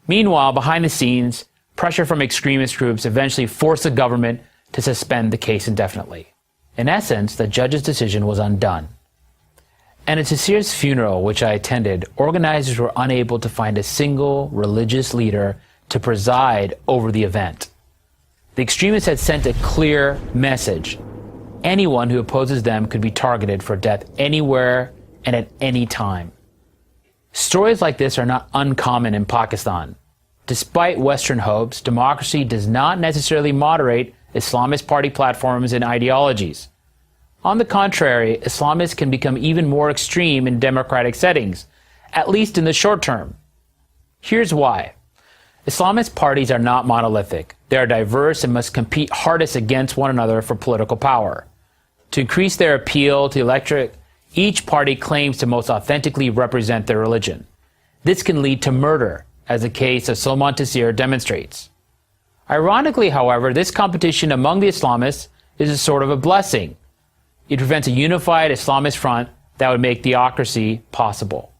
Meanwhile, behind the scenes, pressure from extremist groups eventually forced the government to suspend the case indefinitely. In essence, the judge's decision was undone. And at Taseer's funeral, which I attended, organizers were unable to find a single religious leader to preside over the event. The extremists had sent a clear message. Anyone who opposes them could be targeted for death anywhere and at any time. Stories like this are not uncommon in Pakistan. Despite Western hopes, democracy does not necessarily moderate Islamist party platforms and ideologies. On the contrary, Islamists can become even more extreme in democratic settings, at least in the short term. Here's why. Islamist parties are not monolithic. They are diverse and must compete hardest against one another for political power. To increase their appeal to the electorate, each party claims to most authentically represent their religion. This can lead to murder, as the case of Salman Taseer demonstrates. Ironically, however, this competition among the Islamists is a sort of a blessing. It prevents a unified Islamist front that would make theocracy possible.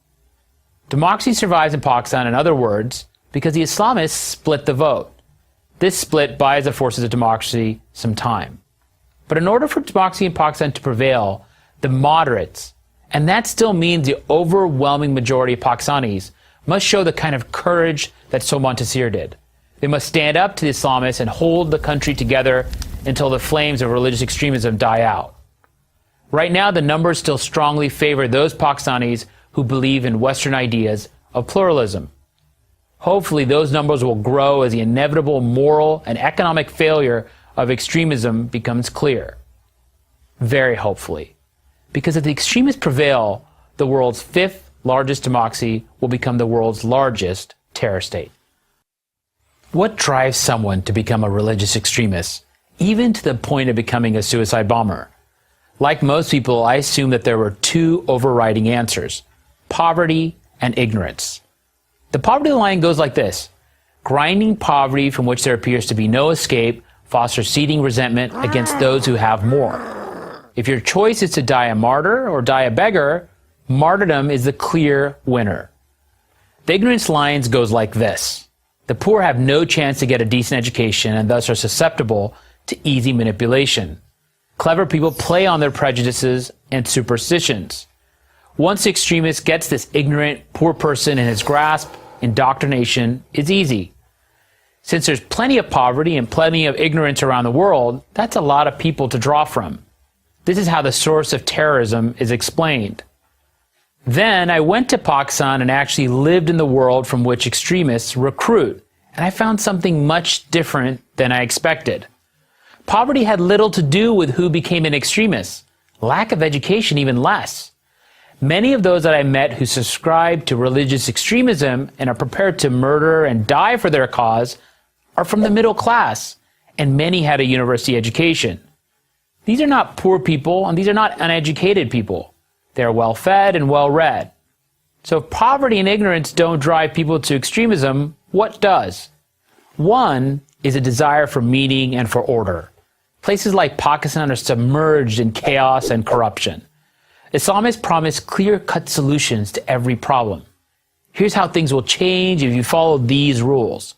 Democracy survives in Pakistan, in other words, because the Islamists split the vote. This split buys the forces of democracy some time. But in order for democracy in Pakistan to prevail, the moderates, and that still means the overwhelming majority of Pakistanis, must show the kind of courage that Salman Taseer did. They must stand up to the Islamists and hold the country together until the flames of religious extremism die out. Right now, the numbers still strongly favor those Pakistanis who believe in Western ideas of pluralism. Hopefully, those numbers will grow as the inevitable moral and economic failure of extremism becomes clear. Very hopefully. Because if the extremists prevail, the world's fifth largest democracy will become the world's largest terror state. What drives someone to become a religious extremist, even to the point of becoming a suicide bomber? Like most people, I assume that there were two overriding answers: poverty and ignorance. The poverty line goes like this: grinding poverty from which there appears to be no escape fosters seething resentment against those who have more. If your choice is to die a martyr or die a beggar, martyrdom is the clear winner. The ignorance lines goes like this: the poor have no chance to get a decent education and thus are susceptible to easy manipulation. Clever people play on their prejudices and superstitions. Once the extremist gets this ignorant, poor person in his grasp, indoctrination is easy. Since there's plenty of poverty and plenty of ignorance around the world, that's a lot of people to draw from. This is how the source of terrorism is explained. Then I went to Pakistan and actually lived in the world from which extremists recruit, and I found something much different than I expected. Poverty had little to do with who became an extremist. Lack of education even less. Many of those that I met who subscribe to religious extremism and are prepared to murder and die for their cause are from the middle class, and many had a university education. These are not poor people, and these are not uneducated people. They are well-fed and well-read. So if poverty and ignorance don't drive people to extremism, what does? One is a desire for meaning and for order. Places like Pakistan are submerged in chaos and corruption. Islamists promise clear-cut solutions to every problem. Here's how things will change if you follow these rules,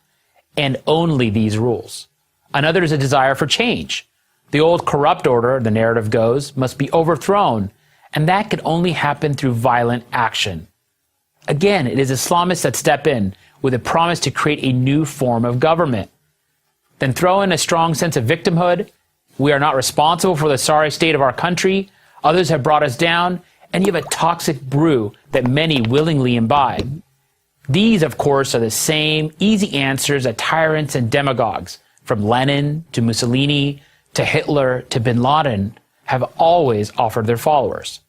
and only these rules. Another is a desire for change. The old corrupt order, the narrative goes, must be overthrown, and that can only happen through violent action. Again, it is Islamists that step in with a promise to create a new form of government. Then throw in a strong sense of victimhood. We are not responsible for the sorry state of our country. Others have brought us down, and you have a toxic brew that many willingly imbibe. These, of course, are the same easy answers that tyrants and demagogues, from Lenin to Mussolini to Hitler to bin Laden, have always offered their followers.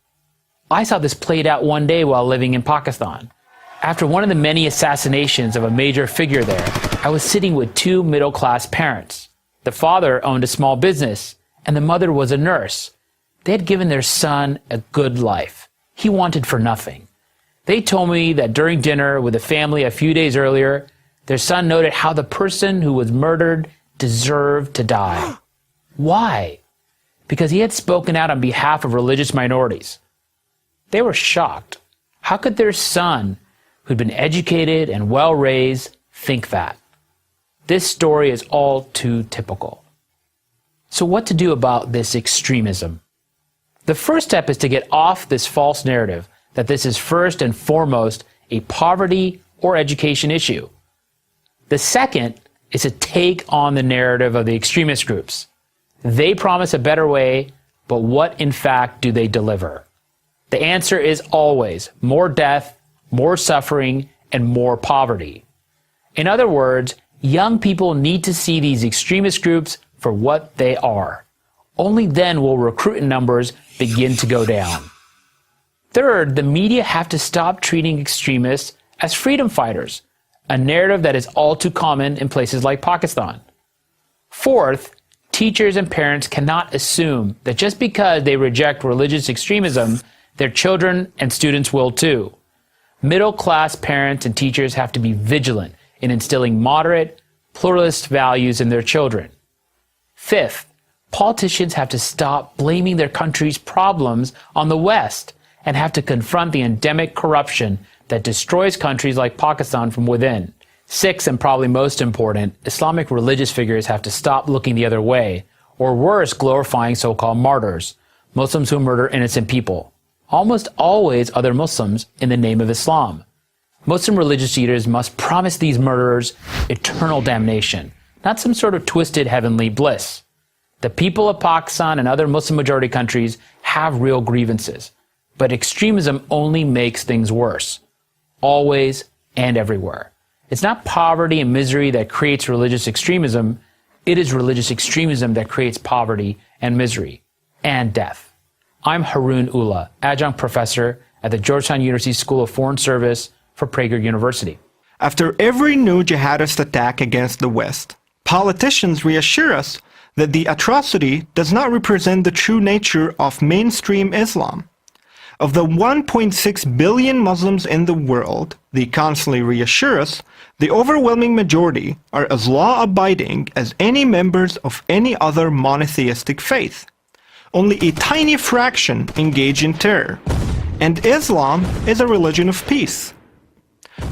I saw this played out one day while living in Pakistan. After one of the many assassinations of a major figure there, I was sitting with two middle-class parents. The father owned a small business, and the mother was a nurse. They had given their son a good life. He wanted for nothing. They told me that during dinner with the family a few days earlier, their son noted how the person who was murdered deserved to die. Why? Because he had spoken out on behalf of religious minorities. They were shocked. How could their son, who'd been educated and well-raised, think that? This story is all too typical. So what to do about this extremism? The first step is to get off this false narrative that this is first and foremost a poverty or education issue. The second is to take on the narrative of the extremist groups. They promise a better way, but what in fact do they deliver? The answer is always more death, more suffering, and more poverty. In other words, young people need to see these extremist groups for what they are. Only then will recruiting numbers begin to go down. Third, the media have to stop treating extremists as freedom fighters, a narrative that is all too common in places like Pakistan. Fourth, teachers and parents cannot assume that just because they reject religious extremism, their children and students will too. Middle-class parents and teachers have to be vigilant in instilling moderate, pluralist values in their children. Fifth, politicians have to stop blaming their country's problems on the West and have to confront the endemic corruption that destroys countries like Pakistan from within. Sixth, and probably most important, Islamic religious figures have to stop looking the other way, or worse, glorifying so-called martyrs, Muslims who murder innocent people, almost always other Muslims, in the name of Islam. Muslim religious leaders must promise these murderers eternal damnation, not some sort of twisted heavenly bliss. The people of Pakistan and other Muslim-majority countries have real grievances, but extremism only makes things worse, always and everywhere. It's not poverty and misery that creates religious extremism. It is religious extremism that creates poverty and misery and death. I'm Haroon Ullah, adjunct professor at the Georgetown University School of Foreign Service for Prager University. After every new jihadist attack against the West, politicians reassure us that the atrocity does not represent the true nature of mainstream Islam. Of the 1.6 billion Muslims in the world, they constantly reassure us, the overwhelming majority are as law-abiding as any members of any other monotheistic faith. Only a tiny fraction engage in terror, and Islam is a religion of peace.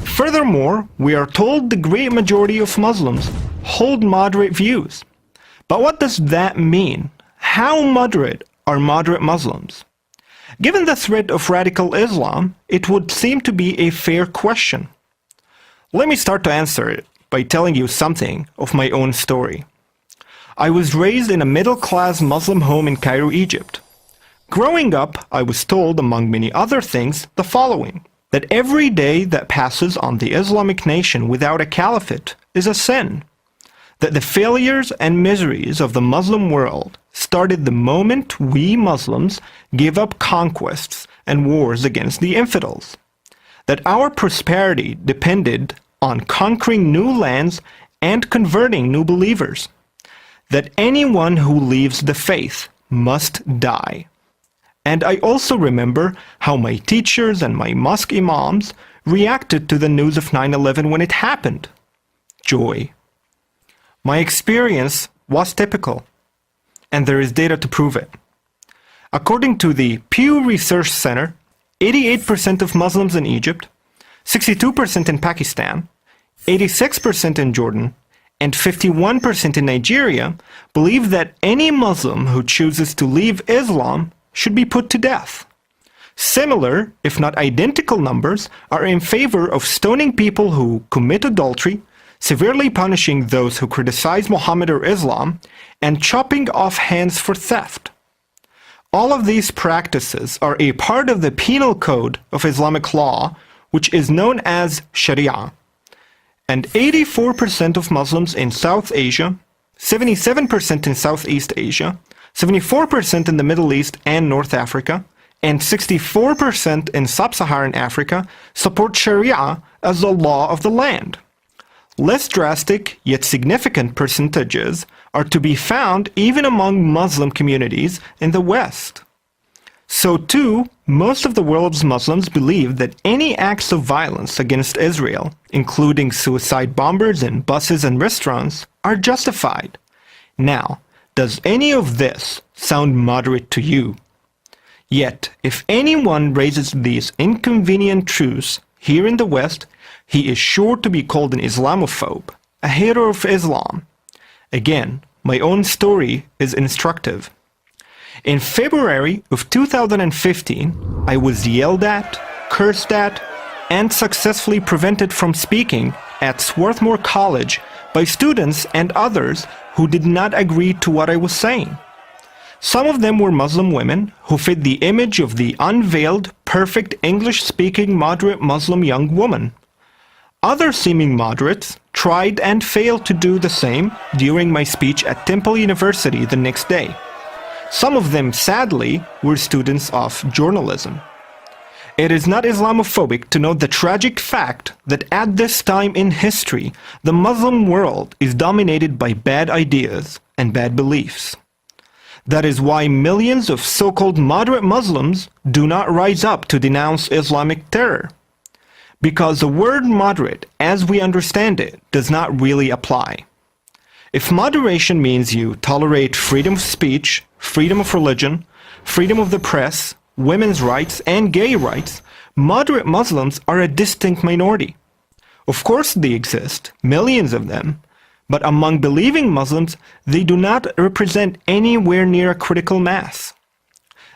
Furthermore, we are told the great majority of Muslims hold moderate views. But what does that mean? How moderate are moderate Muslims? Given the threat of radical Islam, it would seem to be a fair question. Let me start to answer it by telling you something of my own story. I was raised in a middle-class Muslim home in Cairo, Egypt. Growing up, I was told, among many other things, the following: that every day that passes on the Islamic nation without a caliphate is a sin. That the failures and miseries of the Muslim world started the moment we Muslims gave up conquests and wars against the infidels. That our prosperity depended on conquering new lands and converting new believers. That anyone who leaves the faith must die. And I also remember how my teachers and my mosque imams reacted to the news of 9/11 when it happened. Joy. My experience was typical, and there is data to prove it. According to the Pew Research Center, 88% of Muslims in Egypt, 62% in Pakistan, 86% in Jordan, and 51% in Nigeria believe that any Muslim who chooses to leave Islam should be put to death. Similar, if not identical numbers, are in favor of stoning people who commit adultery, severely punishing those who criticize Muhammad or Islam, and chopping off hands for theft. All of these practices are a part of the penal code of Islamic law, which is known as Sharia. And 84% of Muslims in South Asia, 77% in Southeast Asia, 74% in the Middle East and North Africa, and 64% in Sub-Saharan Africa support Sharia as the law of the land. Less drastic, yet significant percentages are to be found even among Muslim communities in the West. So too, most of the world's Muslims believe that any acts of violence against Israel, including suicide bombers in buses and restaurants, are justified. Now, does any of this sound moderate to you? Yet, if anyone raises these inconvenient truths here in the West, he is sure to be called an Islamophobe, a hater of Islam. Again, my own story is instructive. In February of 2015, I was yelled at, cursed at, and successfully prevented from speaking at Swarthmore College by students and others who did not agree to what I was saying. Some of them were Muslim women who fit the image of the unveiled, perfect English-speaking moderate Muslim young woman. Other seeming moderates tried and failed to do the same during my speech at Temple University the next day. Some of them, sadly, were students of journalism. It is not Islamophobic to note the tragic fact that at this time in history, the Muslim world is dominated by bad ideas and bad beliefs. That is why millions of so-called moderate Muslims do not rise up to denounce Islamic terror. Because the word moderate, as we understand it, does not really apply. If moderation means you tolerate freedom of speech, freedom of religion, freedom of the press, women's rights, and gay rights, moderate Muslims are a distinct minority. Of course they exist, millions of them, but among believing Muslims, they do not represent anywhere near a critical mass.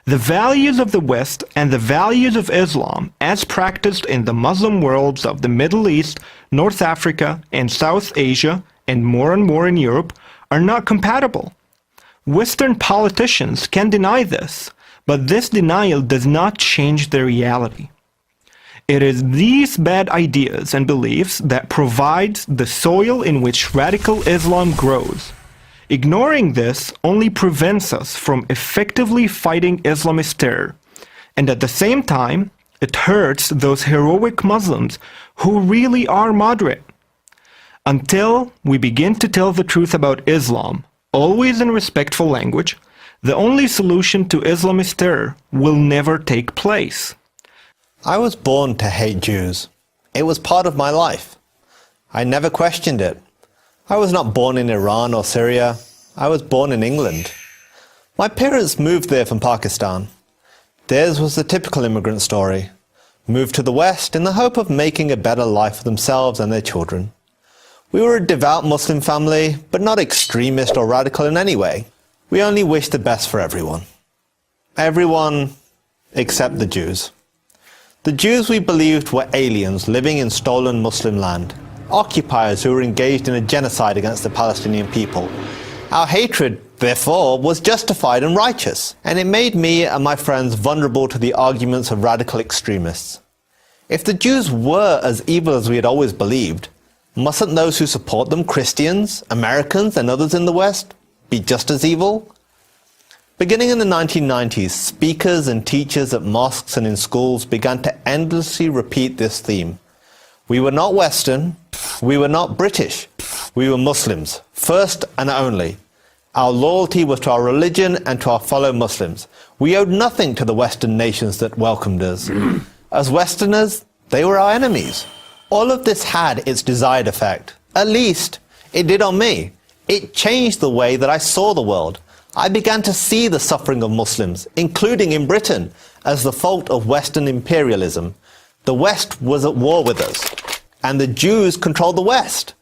The values of the West and the values of Islam, as practiced in the Muslim worlds of the Middle East, North Africa, and South Asia, and more in Europe, are not compatible. Western politicians can deny this, but this denial does not change the reality. It is these bad ideas and beliefs that provides the soil in which radical Islam grows. Ignoring this only prevents us from effectively fighting Islamist terror, and at the same time, it hurts those heroic Muslims who really are moderate. Until we begin to tell the truth about Islam, always in respectful language, the only solution to Islamist terror will never take place. I was born to hate Jews. It was part of my life. I never questioned it. I was not born in Iran or Syria. I was born in England. My parents moved there from Pakistan. Theirs was the typical immigrant story. Moved to the West in the hope of making a better life for themselves and their children. We were a devout Muslim family, but not extremist or radical in any way. We only wished the best for everyone. Everyone except the Jews. The Jews we believed were aliens living in stolen Muslim land, occupiers who were engaged in a genocide against the Palestinian people. Our hatred, therefore, was justified and righteous, and it made me and my friends vulnerable to the arguments of radical extremists. If the Jews were as evil as we had always believed, mustn't those who support them, Christians, Americans, and others in the West, be just as evil? Beginning in the 1990s, speakers and teachers at mosques and in schools began to endlessly repeat this theme. We were not Western, we were not British, we were Muslims, first and only. Our loyalty was to our religion and to our fellow Muslims. We owed nothing to the Western nations that welcomed us. As Westerners, they were our enemies. All of this had its desired effect. At least, it did on me. It changed the way that I saw the world. I began to see the suffering of Muslims, including in Britain, as the fault of Western imperialism. The West was at war with us, and the Jews controlled the West.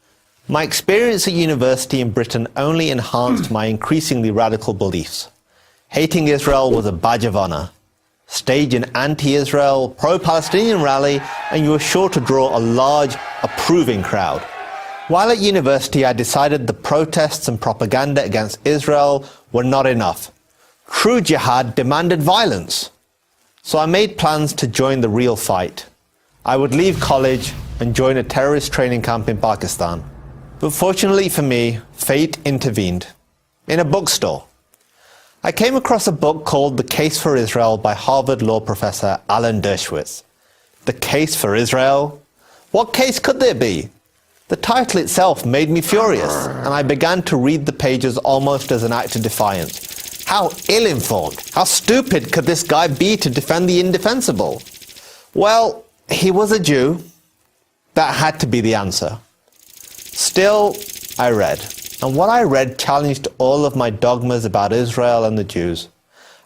My experience at university in Britain only enhanced my increasingly radical beliefs. Hating Israel was a badge of honor. Stage an anti-Israel, pro-Palestinian rally, and you were sure to draw a large, approving crowd. While at university, I decided the protests and propaganda against Israel were not enough. True jihad demanded violence. So I made plans to join the real fight. I would leave college and join a terrorist training camp in Pakistan. But fortunately for me, fate intervened. In a bookstore. I came across a book called The Case for Israel by Harvard law professor Alan Dershowitz. The Case for Israel? What case could there be? The title itself made me furious, and I began to read the pages almost as an act of defiance. How ill-informed, how stupid could this guy be to defend the indefensible? Well, he was a Jew. That had to be the answer. Still, I read. And what I read challenged all of my dogmas about Israel and the Jews.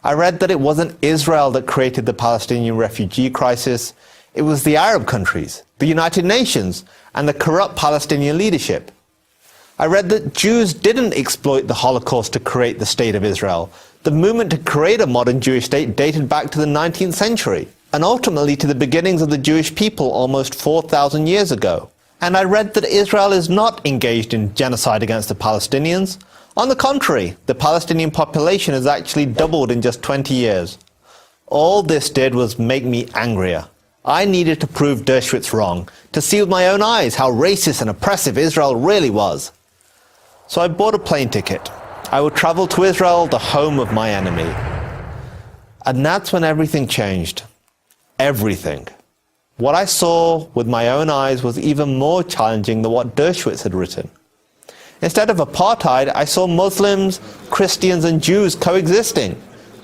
I read that it wasn't Israel that created the Palestinian refugee crisis. It was the Arab countries, the United Nations, and the corrupt Palestinian leadership. I read that Jews didn't exploit the Holocaust to create the State of Israel. The movement to create a modern Jewish state dated back to the 19th century, and ultimately to the beginnings of the Jewish people almost 4,000 years ago. And I read that Israel is not engaged in genocide against the Palestinians. On the contrary, the Palestinian population has actually doubled in just 20 years. All this did was make me angrier. I needed to prove Dershowitz wrong, to see with my own eyes how racist and oppressive Israel really was. So I bought a plane ticket. I would travel to Israel, the home of my enemy. And that's when everything changed. Everything. What I saw with my own eyes was even more challenging than what Dershowitz had written. Instead of apartheid, I saw Muslims, Christians and Jews coexisting.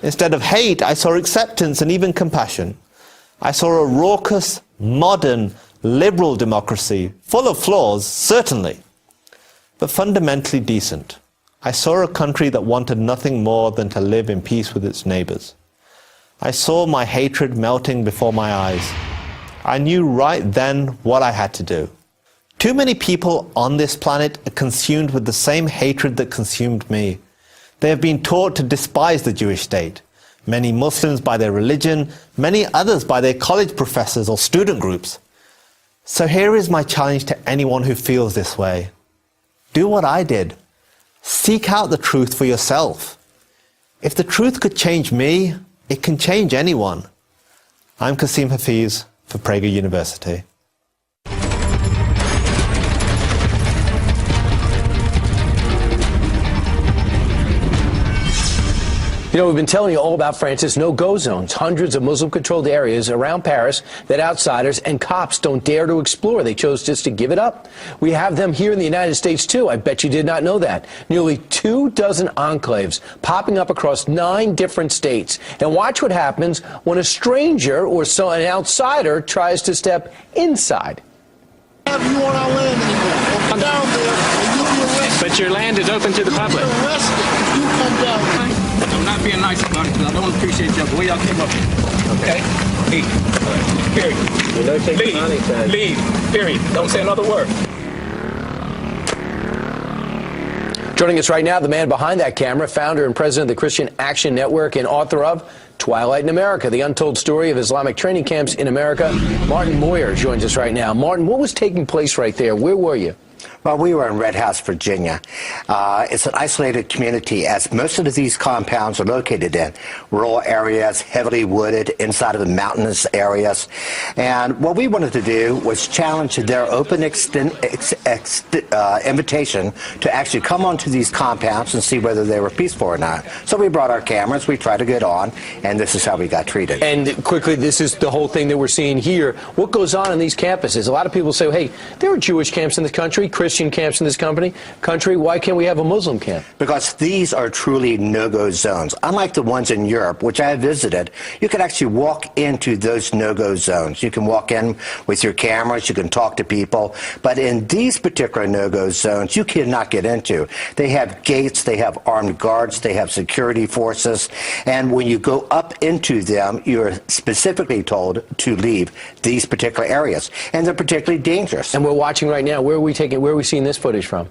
Instead of hate, I saw acceptance and even compassion. I saw a raucous, modern, liberal democracy, full of flaws, certainly, but fundamentally decent. I saw a country that wanted nothing more than to live in peace with its neighbors. I saw my hatred melting before my eyes. I knew right then what I had to do. Too many people on this planet are consumed with the same hatred that consumed me. They have been taught to despise the Jewish state. Many Muslims by their religion, many others by their college professors or student groups. So here is my challenge to anyone who feels this way. Do what I did. Seek out the truth for yourself. If the truth could change me, it can change anyone. I'm Qasim Hafiz for Prager University. You know, we've been telling you all about France's no-go zones, hundreds of Muslim-controlled areas around Paris that outsiders and cops don't dare to explore. They chose just to give it up. We have them here in the United States, too. I bet you did not know that. Nearly 24 enclaves popping up across 9 different states. And watch what happens when a stranger or an outsider tries to step inside. Have you on our land anymore? Come down there and you'll be arrested. But your land is open to the public. You're arrested if you come down. I'm not being nice about it because I don't appreciate you the way y'all came up here. Okay? Leave. Period. Leave. Period. Don't say another word. Joining us right now, the man behind that camera, founder and president of the Christian Action Network and author of Twilight in America, the untold story of Islamic training camps in America. Martin Moyer joins us right now. Martin, what was taking place right there? Where were you? Well, we were in Red House, Virginia. It's an isolated community, as most of these compounds are located in rural areas, heavily wooded, inside of the mountainous areas. And what we wanted to do was challenge their open invitation to actually come onto these compounds and see whether they were peaceful or not. So we brought our cameras, we tried to get on, and this is how we got treated. And quickly, this is the whole thing that we're seeing here. What goes on in these campuses? A lot of people say, hey, there are Jewish camps in this country, Christian camps in this country. Why can't we have a Muslim camp? Because these are truly no-go zones. Unlike the ones in Europe, which I have visited, you can actually walk into those no-go zones. You can walk in with your cameras, you can talk to people, but in these particular no-go zones, you cannot get into. They have gates, they have armed guards, they have security forces, and when you go up into them, you're specifically told to leave these particular areas, and they're particularly dangerous. And we're watching right now. Where are we seeing this footage from?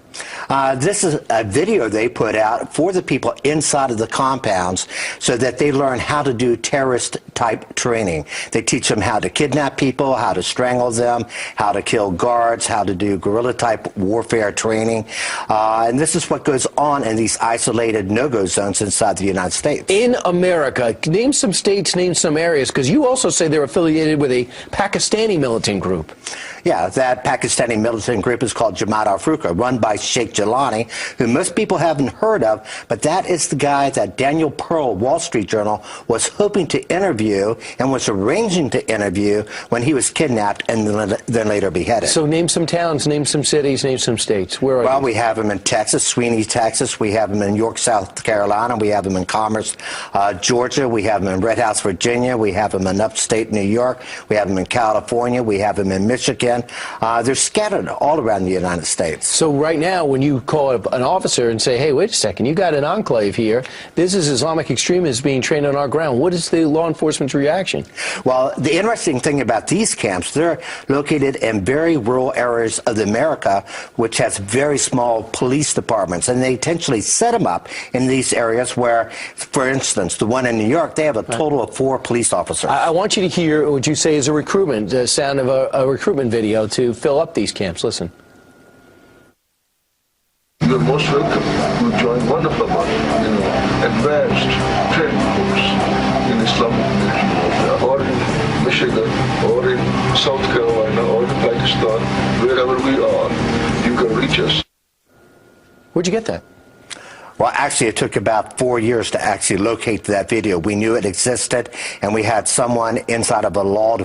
This is a video they put out for the people inside of the compounds so that they learn how to do terrorist-type training. They teach them how to kidnap people, how to strangle them, how to kill guards, how to do guerrilla-type warfare training. And this is what goes on in these isolated no-go zones inside the United States. In America, name some states, name some areas, because you also say they're affiliated with a Pakistani militant group. Yeah, that Pakistani militant group is called Jamaat al-Furqa, run by Sheikh Jilani, who most people haven't heard of, but that is the guy that Daniel Pearl, Wall Street Journal, was hoping to interview and was arranging to interview when he was kidnapped and then later beheaded. So name some towns, name some cities, name some states. Where are Well, you? we have him in Texas, Sweeney, Texas. We have him in York, South Carolina. We have him in Commerce, Georgia. We have him in Red House, Virginia. We have him in upstate New York. We have him in California. We have him in Michigan. They're scattered all around the United States. So right now, when you call an officer and say, hey, wait a second, you got an enclave here, this is Islamic extremists being trained on our ground, what is the law enforcement's reaction? Well, the interesting thing about these camps, they're located in very rural areas of America, which has very small police departments, and they intentionally set them up in these areas where, for instance, the one in New York, they have a total of 4 police officers. I want you to hear what you say is a recruitment, the sound of a recruitment video. video to fill up these camps. Listen. You're most welcome to join one of our, advanced training course in Islamization, or in Michigan, or in South Carolina, or in Pakistan, wherever we are, you can reach us. Where'd you get that? Well, actually, it took about 4 years to actually locate that video. We knew it existed, and we had someone inside of a law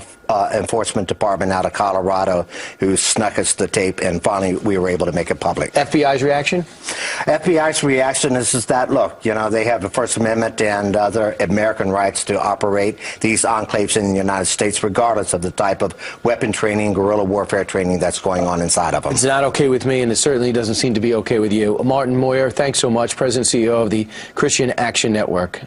enforcement department out of Colorado who snuck us the tape, and finally we were able to make it public. FBI's reaction? FBI's reaction is that, look, they have the First Amendment and other American rights to operate these enclaves in the United States, regardless of the type of weapon training, guerrilla warfare training that's going on inside of them. It's not okay with me, and it certainly doesn't seem to be okay with you. Martin Moyer, thanks so much, President and CEO of the Christian Action Network.